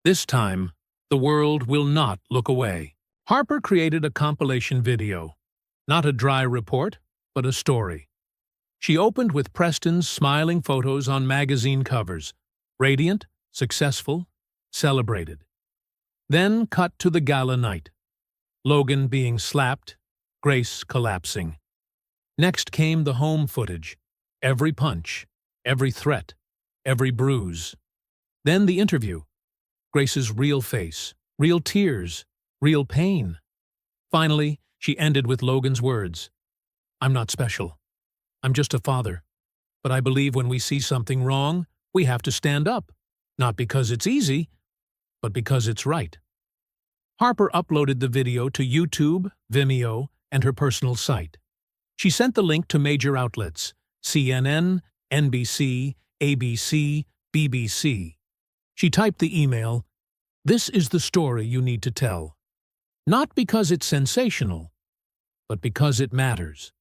This time, the world will not look away. Harper created a compilation video, not a dry report, but a story. She opened with Preston's smiling photos on magazine covers, radiant, successful, celebrated. Then cut to the gala night. Logan being slapped, Grace collapsing. Next came the home footage, every punch, every threat, every bruise. Then the interview, Grace's real face, real tears, real pain. Finally, she ended with Logan's words, "I'm not special. I'm just a father. But I believe when we see something wrong, we have to stand up, not because it's easy, but because it's right." Harper uploaded the video to YouTube, Vimeo, and her personal site. She sent the link to major outlets, CNN, NBC, ABC, BBC. She typed the email, "This is the story you need to tell." Not because it's sensational, but because it matters.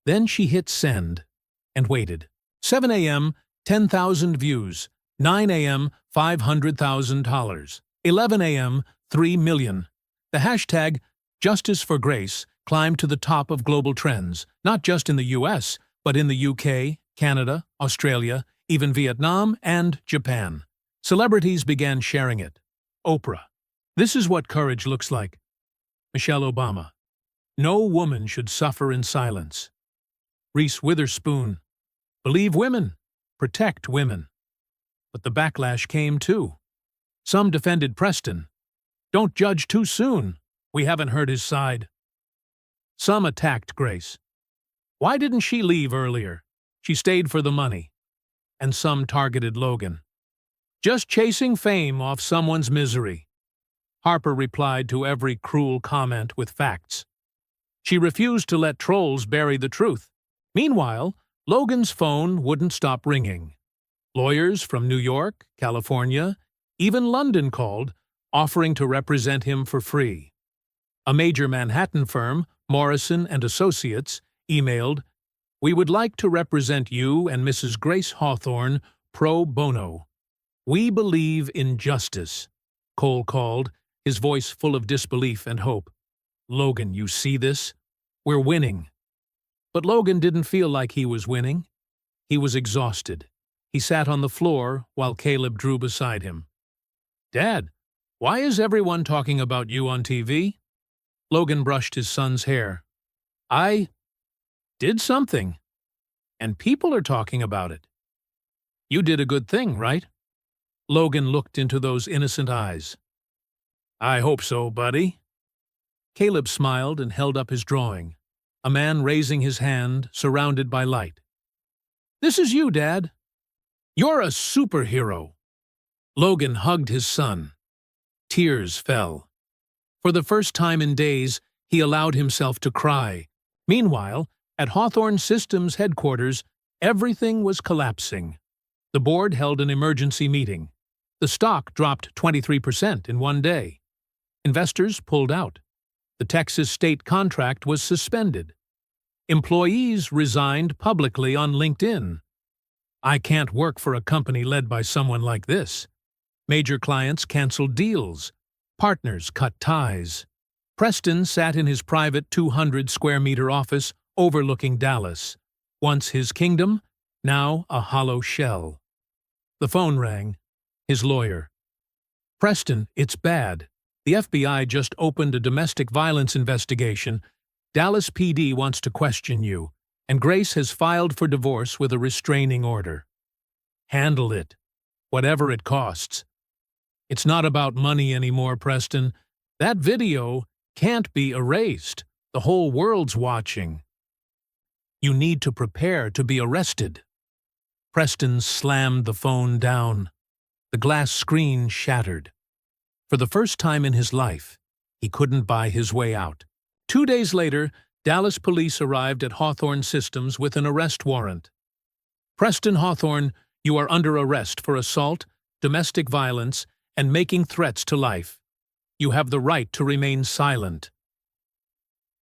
Then she hit send and waited. 7 a.m., 10,000 views. 9 a.m., $500,000. 11 a.m., 3 million. The hashtag Justice for Grace climbed to the top of global trends, not just in the US, but in the UK, Canada, Australia, even Vietnam and Japan. Celebrities began sharing it. Oprah. "This is what courage looks like." Michelle Obama. "No woman should suffer in silence." Reese Witherspoon. "Believe women. Protect women." But the backlash came too. Some defended Preston. "Don't judge too soon. We haven't heard his side." Some attacked Grace. "Why didn't she leave earlier? She stayed for the money." And some targeted Logan. "Just chasing fame off someone's misery." Harper replied to every cruel comment with facts. She refused to let trolls bury the truth. Meanwhile, Logan's phone wouldn't stop ringing. Lawyers from New York, California, even London called, offering to represent him for free. A major Manhattan firm, Morrison and Associates, emailed, "We would like to represent you and Mrs. Grace Hawthorne pro bono. We believe in justice." Cole called, his voice full of disbelief and hope. "Logan, you see this? We're winning." But Logan didn't feel like he was winning. He was exhausted. He sat on the floor while Caleb drew beside him. "Dad, why is everyone talking about you on TV?" Logan brushed his son's hair. "I did something, and people are talking about it." "You did a good thing, right?" Logan looked into those innocent eyes. "I hope so, buddy." Caleb smiled and held up his drawing, a man raising his hand, surrounded by light. "This is you, Dad. You're a superhero." Logan hugged his son. Tears fell. For the first time in days, he allowed himself to cry. Meanwhile, at Hawthorne Systems headquarters, everything was collapsing. The board held an emergency meeting. The stock dropped 23% in one day. Investors pulled out. The Texas state contract was suspended. Employees resigned publicly on LinkedIn. "I can't work for a company led by someone like this." Major clients canceled deals. Partners cut ties. Preston sat in his private 200-square-meter office overlooking Dallas. Once his kingdom, now a hollow shell. The phone rang. His lawyer. "Preston, it's bad. The FBI just opened a domestic violence investigation. Dallas PD wants to question you, and Grace has filed for divorce with a restraining order. Handle it, whatever it costs." "It's not about money anymore, Preston. That video can't be erased. The whole world's watching. You need to prepare to be arrested." Preston slammed the phone down. The glass screen shattered. For the first time in his life, he couldn't buy his way out. 2 days later, Dallas police arrived at Hawthorne Systems with an arrest warrant. "Preston Hawthorne, you are under arrest for assault, domestic violence, and making threats to life. You have the right to remain silent."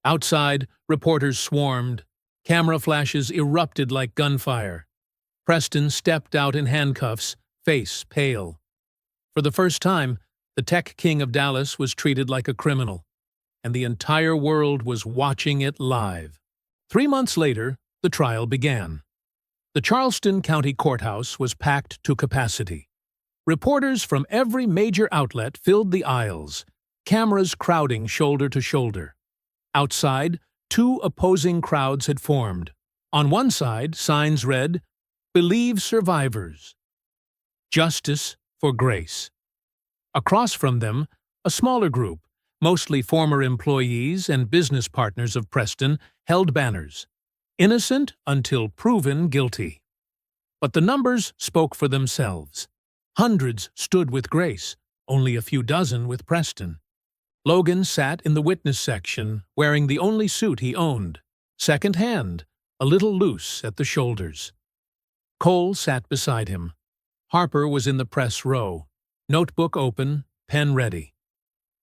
Outside, reporters swarmed. Camera flashes erupted like gunfire. Preston stepped out in handcuffs, face pale. For the first time, the tech king of Dallas was treated like a criminal, and the entire world was watching it live. 3 months later, the trial began. The Charleston County Courthouse was packed to capacity. Reporters from every major outlet filled the aisles, cameras crowding shoulder to shoulder. Outside, 2 opposing crowds had formed. On one side, signs read, "Believe survivors. Justice for Grace." Across from them, a smaller group, mostly former employees and business partners of Preston, held banners, "Innocent until proven guilty." But the numbers spoke for themselves. Hundreds stood with Grace, only a few dozen with Preston. Logan sat in the witness section, wearing the only suit he owned, second-hand, a little loose at the shoulders. Cole sat beside him. Harper was in the press row, notebook open, pen ready.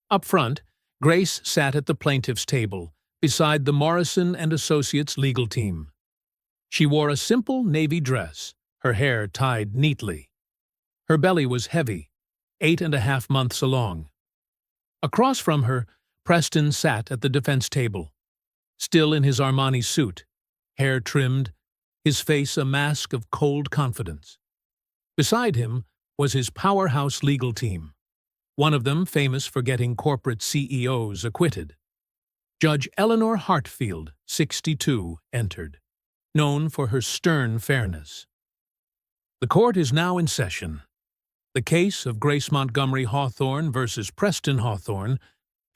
Up front, Grace sat at the plaintiff's table, beside the Morrison and Associates legal team. She wore a simple navy dress, her hair tied neatly. Her belly was heavy, 8.5 months along. Across from her, Preston sat at the defense table, still in his Armani suit, hair trimmed, his face a mask of cold confidence. Beside him was his powerhouse legal team, one of them famous for getting corporate CEOs acquitted. Judge Eleanor Hartfield, 62, entered, known for her stern fairness. The court is now in session. The case of Grace Montgomery Hawthorne versus Preston Hawthorne.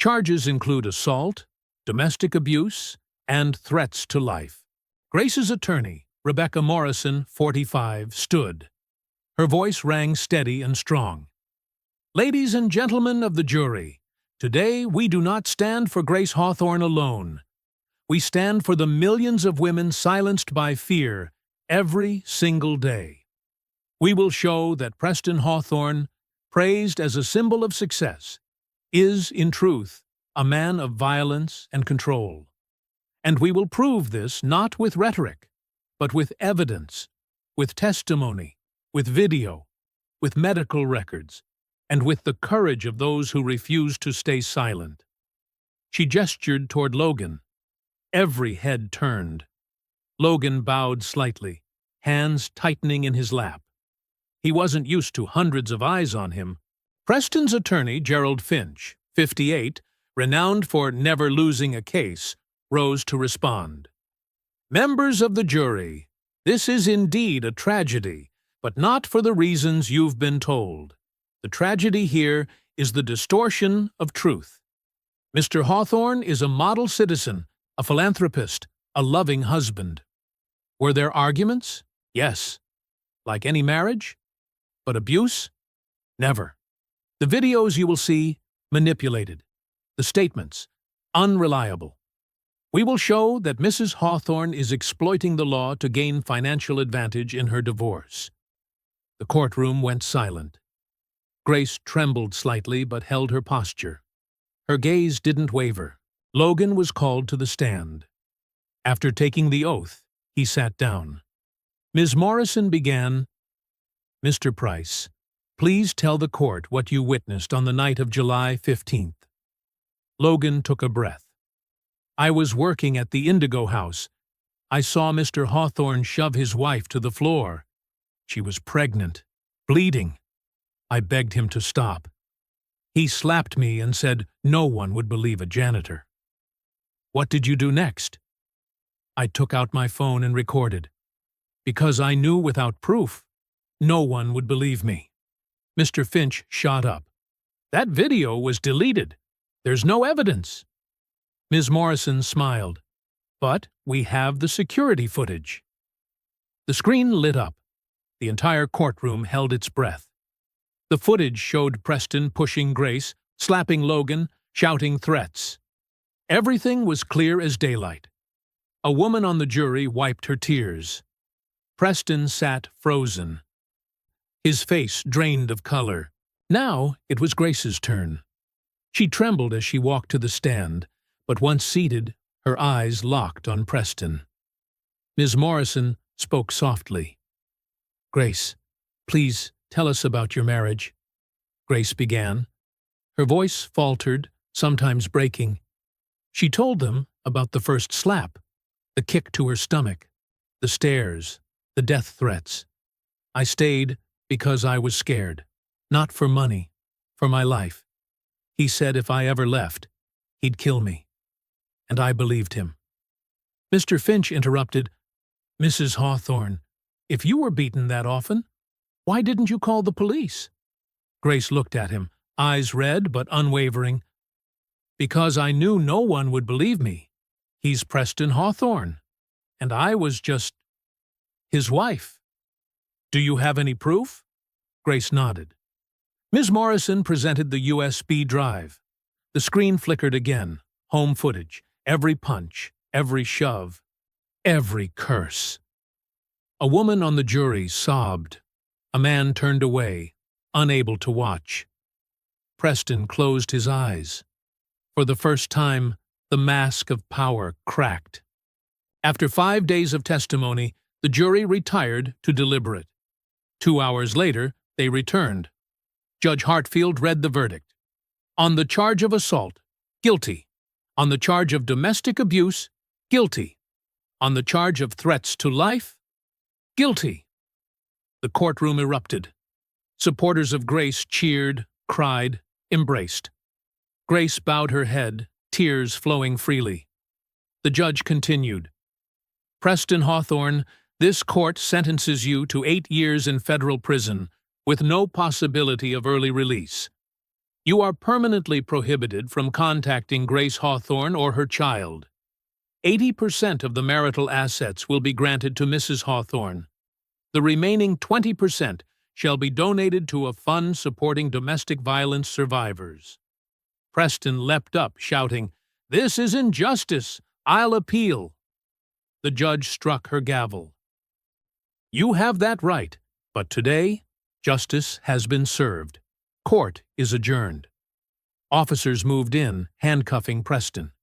Charges include assault, domestic abuse, and threats to life. Grace's attorney, Rebecca Morrison, 45, stood. Her voice rang steady and strong. Ladies and gentlemen of the jury, today we do not stand for Grace Hawthorne alone. We stand for the millions of women silenced by fear every single day. We will show that Preston Hawthorne, praised as a symbol of success, is, in truth, a man of violence and control. And we will prove this not with rhetoric, but with evidence, with testimony, with video, with medical records, and with the courage of those who refuse to stay silent. She gestured toward Logan. Every head turned. Logan bowed slightly, hands tightening in his lap. He wasn't used to hundreds of eyes on him. Preston's attorney, Gerald Finch, 58, renowned for never losing a case, rose to respond. Members of the jury, this is indeed a tragedy, but not for the reasons you've been told. The tragedy here is the distortion of truth. Mr. Hawthorne is a model citizen, a philanthropist, a loving husband. Were there arguments? Yes. Like any marriage? But abuse? Never. The videos you will see, manipulated. The statements, unreliable. We will show that Mrs. Hawthorne is exploiting the law to gain financial advantage in her divorce. The courtroom went silent. Grace trembled slightly but held her posture. Her gaze didn't waver. Logan was called to the stand. After taking the oath, he sat down. Ms. Morrison began, Mr. Price, please tell the court what you witnessed on the night of July 15th. Logan took a breath. I was working at the Indigo House. I saw Mr. Hawthorne shove his wife to the floor. She was pregnant, bleeding. I begged him to stop. He slapped me and said no one would believe a janitor. What did you do next? I took out my phone and recorded. Because I knew without proof, no one would believe me. Mr. Finch shot up. That video was deleted. There's no evidence. Ms. Morrison smiled. But we have the security footage. The screen lit up. The entire courtroom held its breath. The footage showed Preston pushing Grace, slapping Logan, shouting threats. Everything was clear as daylight. A woman on the jury wiped her tears. Preston sat frozen, his face drained of color. Now it was Grace's turn. She trembled as she walked to the stand, but once seated, her eyes locked on Preston. Ms. Morrison spoke softly. Grace, please tell us about your marriage. Grace began. Her voice faltered, sometimes breaking. She told them about the first slap, the kick to her stomach, the stares, the death threats. I stayed because I was scared, not for money, for my life. He said if I ever left, he'd kill me. And I believed him. Mr. Finch interrupted, Mrs. Hawthorne, if you were beaten that often, why didn't you call the police? Grace looked at him, eyes red but unwavering. Because I knew no one would believe me. He's Preston Hawthorne, and I was just his wife. Do you have any proof? Grace nodded. Ms. Morrison presented the USB drive. The screen flickered again. Home footage. Every punch, every shove, every curse. A woman on the jury sobbed. A man turned away, unable to watch. Preston closed his eyes. For the first time, the mask of power cracked. After 5 days of testimony, the jury retired to deliberate. 2 hours later, they returned. Judge Hartfield read the verdict. On the charge of assault, guilty. On the charge of domestic abuse, guilty. On the charge of threats to life, guilty. The courtroom erupted. Supporters of Grace cheered, cried, embraced. Grace bowed her head, tears flowing freely. The judge continued. Preston Hawthorne, this court sentences you to 8 years in federal prison with no possibility of early release. You are permanently prohibited from contacting Grace Hawthorne or her child. 80% of the marital assets will be granted to Mrs. Hawthorne. The remaining 20% shall be donated to a fund supporting domestic violence survivors. Preston leapt up, shouting, "This is injustice! I'll appeal!" The judge struck her gavel. You have that right, but today, justice has been served. Court is adjourned. Officers moved in, handcuffing Preston.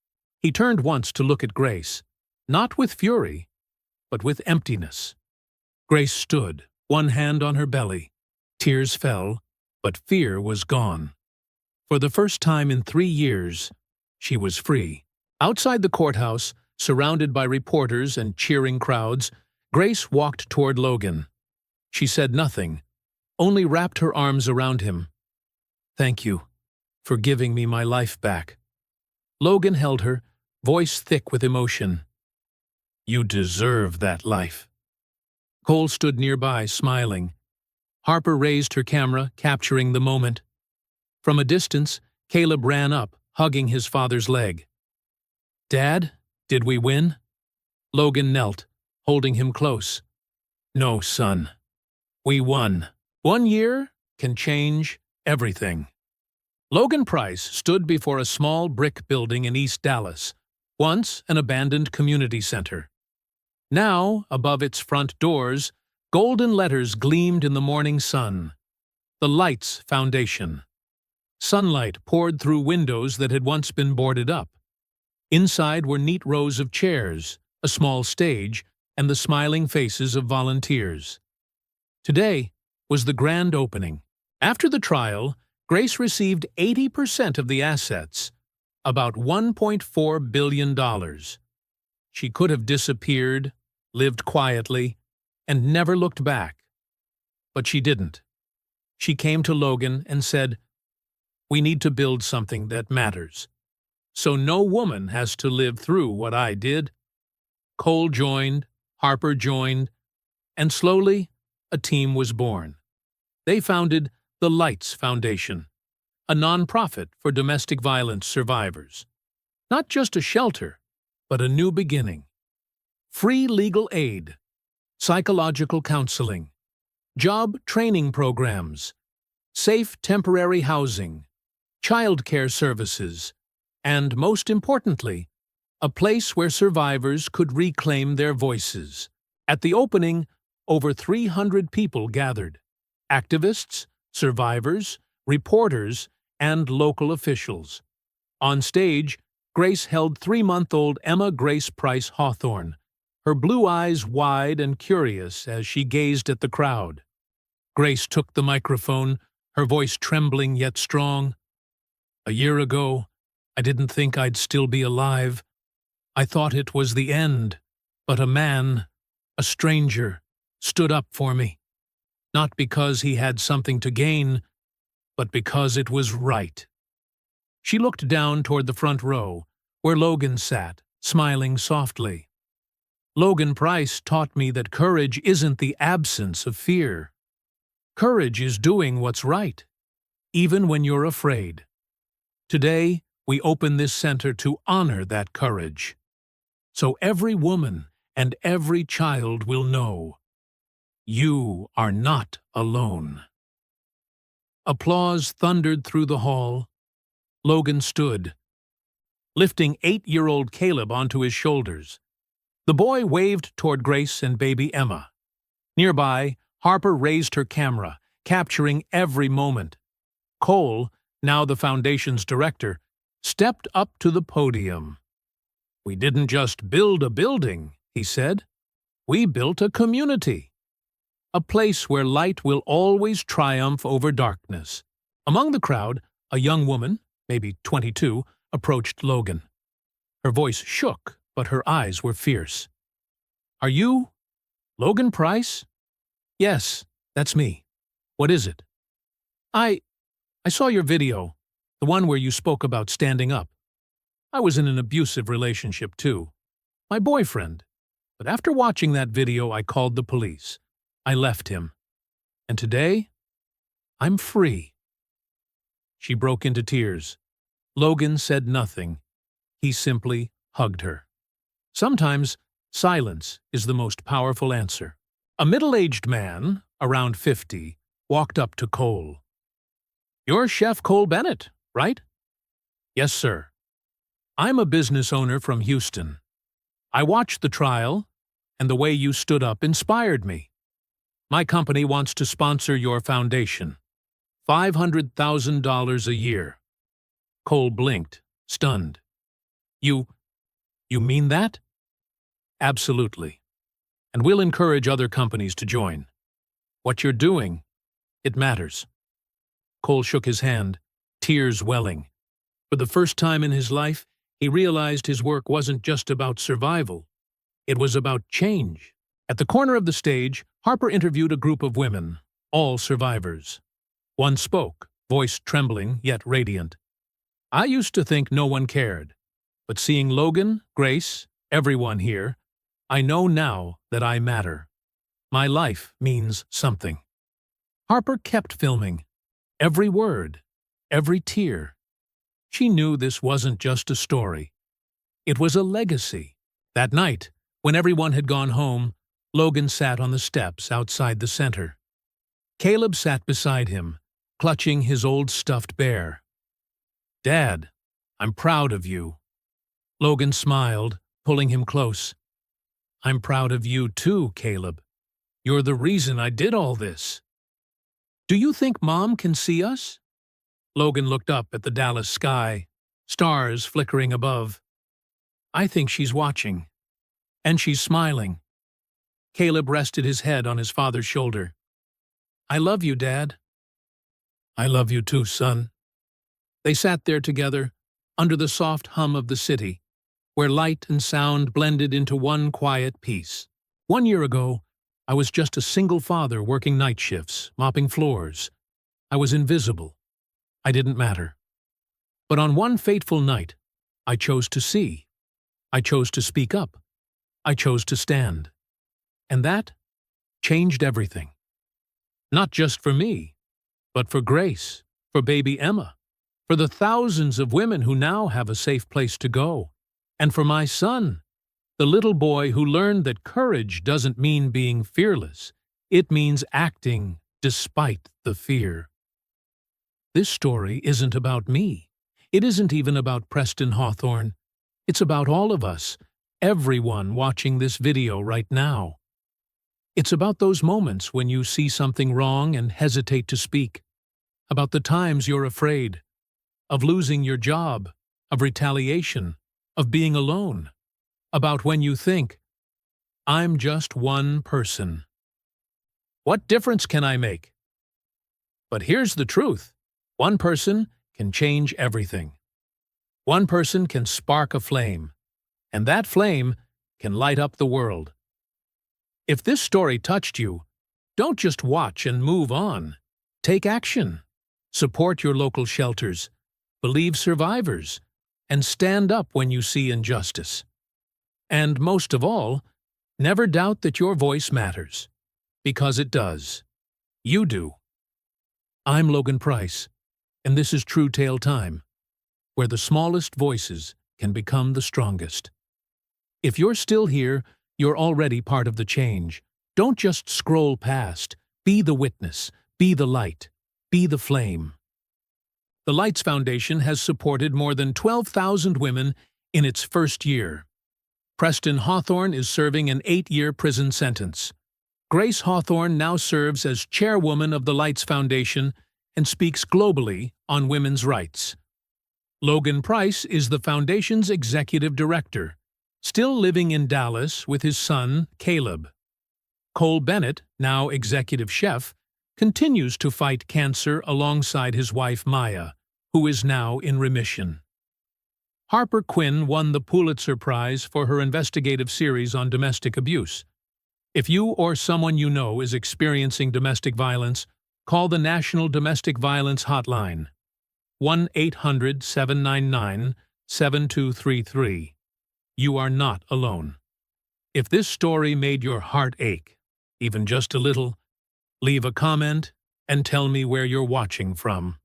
He turned once to look at Grace, not with fury, but with emptiness. Grace stood, one hand on her belly. Tears fell, but fear was gone. For the first time in 3 years, she was free. Outside the courthouse, surrounded by reporters and cheering crowds, Grace walked toward Logan. She said nothing, only wrapped her arms around him. Thank you for giving me my life back. Logan held her, voice thick with emotion. You deserve that life. Cole stood nearby, smiling. Harper raised her camera, capturing the moment. From a distance, Caleb ran up, hugging his father's leg. Dad, did we win? Logan knelt, holding him close. No, son. We won. 1 year can change everything. Logan Price stood before a small brick building in East Dallas, once an abandoned community center. Now, above its front doors, golden letters gleamed in the morning sun. The Lights Foundation. Sunlight poured through windows that had once been boarded up. Inside were neat rows of chairs, a small stage, and the smiling faces of volunteers. Today was the grand opening. After the trial, Grace received 80% of the assets, about $1.4 billion. She could have disappeared, lived quietly, and never looked back. But she didn't. She came to Logan and said, "We need to build something that matters. So no woman has to live through what I did." Cole joined, Harper joined, and slowly a team was born. They founded the Lights Foundation, a nonprofit for domestic violence survivors. Not just a shelter, but a new beginning. Free legal aid, psychological counseling, job training programs, safe temporary housing, childcare services, and, most importantly, a place where survivors could reclaim their voices. At the opening, over 300 people gathered. Activists, survivors, reporters, and local officials. On stage, Grace held 3-month-old Emma Grace Price Hawthorne, her blue eyes wide and curious as she gazed at the crowd. Grace took the microphone, her voice trembling yet strong. "A year ago, I didn't think I'd still be alive. I thought it was the end, but a man, a stranger, stood up for me. Not because he had something to gain, but because it was right." She looked down toward the front row, where Logan sat, smiling softly. Logan Price taught me that courage isn't the absence of fear. Courage is doing what's right, even when you're afraid. Today, we open this center to honor that courage, so every woman and every child will know you are not alone. Applause thundered through the hall. Logan stood, lifting 8-year-old Caleb onto his shoulders. The boy waved toward Grace and baby Emma. Nearby, Harper raised her camera, capturing every moment. Cole, now the foundation's director, stepped up to the podium. "We didn't just build a building," he said. "We built a community. A place where light will always triumph over darkness." Among the crowd, a young woman, maybe 22, approached Logan. Her voice shook, but her eyes were fierce. "Are you Logan Price?" "Yes, that's me. What is it?" I saw your video, the one where you spoke about standing up. I was in an abusive relationship too. My boyfriend. But after watching that video, I called the police. I left him. And today, I'm free." She broke into tears. Logan said nothing. He simply hugged her. Sometimes, silence is the most powerful answer. A middle-aged man, around 50, walked up to Cole. "You're Chef Cole Bennett, right?" "Yes, sir. I'm a business owner from Houston. I watched the trial, and the way you stood up inspired me. My company wants to sponsor your foundation. $500,000 a year." Cole blinked, stunned. You mean that?" "Absolutely. And we'll encourage other companies to join. What you're doing, it matters." Cole shook his hand, tears welling. For the first time in his life, he realized his work wasn't just about survival. It was about change. At the corner of the stage, Harper interviewed a group of women, all survivors. One spoke, voice trembling yet radiant. "I used to think no one cared. But seeing Logan, Grace, everyone here, I know now that I matter. My life means something." Harper kept filming. Every word, every tear. She knew this wasn't just a story. It was a legacy. That night, when everyone had gone home, Logan sat on the steps outside the center. Caleb sat beside him, clutching his old stuffed bear. "Dad, I'm proud of you." Logan smiled, pulling him close. "I'm proud of you too, Caleb. You're the reason I did all this." "Do you think Mom can see us?" Logan looked up at the Dallas sky, stars flickering above. "I think she's watching. And she's smiling." Caleb rested his head on his father's shoulder. "I love you, Dad." "I love you too, son." They sat there together, under the soft hum of the city, where light and sound blended into one quiet peace. 1 year ago, I was just a single father working night shifts, mopping floors. I was invisible. I didn't matter. But on one fateful night, I chose to see. I chose to speak up. I chose to stand. And that changed everything. Not just for me, but for Grace, for baby Emma, for the thousands of women who now have a safe place to go, and for my son, the little boy who learned that courage doesn't mean being fearless. It means acting despite the fear. This story isn't about me. It isn't even about Preston Hawthorne. It's about all of us, everyone watching this video right now. It's about those moments when you see something wrong and hesitate to speak, about the times you're afraid, of losing your job, of retaliation, of being alone, about when you think, "I'm just one person. What difference can I make?" But here's the truth. One person can change everything. One person can spark a flame, and that flame can light up the world. If this story touched you, don't just watch and move on. Take action. Support your local shelters. Believe survivors. And stand up when you see injustice. And most of all, never doubt that your voice matters. Because it does. You do. I'm Logan Price, and this is True Tale Time, where the smallest voices can become the strongest. If you're still here, you're already part of the change. Don't just scroll past. Be the witness. Be the light. Be the flame. The Lights Foundation has supported more than 12,000 women in its first year. Preston Hawthorne is serving an 8-year prison sentence. Grace Hawthorne now serves as chairwoman of the Lights Foundation and speaks globally on women's rights. Logan Price is the foundation's executive director, still living in Dallas with his son, Caleb. Cole Bennett, now executive chef, continues to fight cancer alongside his wife Maya, who is now in remission. Harper Quinn won the Pulitzer Prize for her investigative series on domestic abuse. If you or someone you know is experiencing domestic violence, call the National Domestic Violence Hotline, 1-800-799-7233. You are not alone. If this story made your heart ache, even just a little, leave a comment and tell me where you're watching from.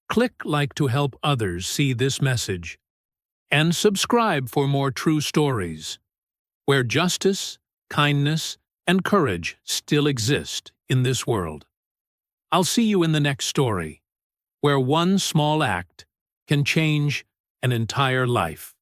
Click like to help others see this message. And subscribe for more true stories, where justice, kindness, and courage still exist in this world. I'll see you in the next story, where one small act can change an entire life.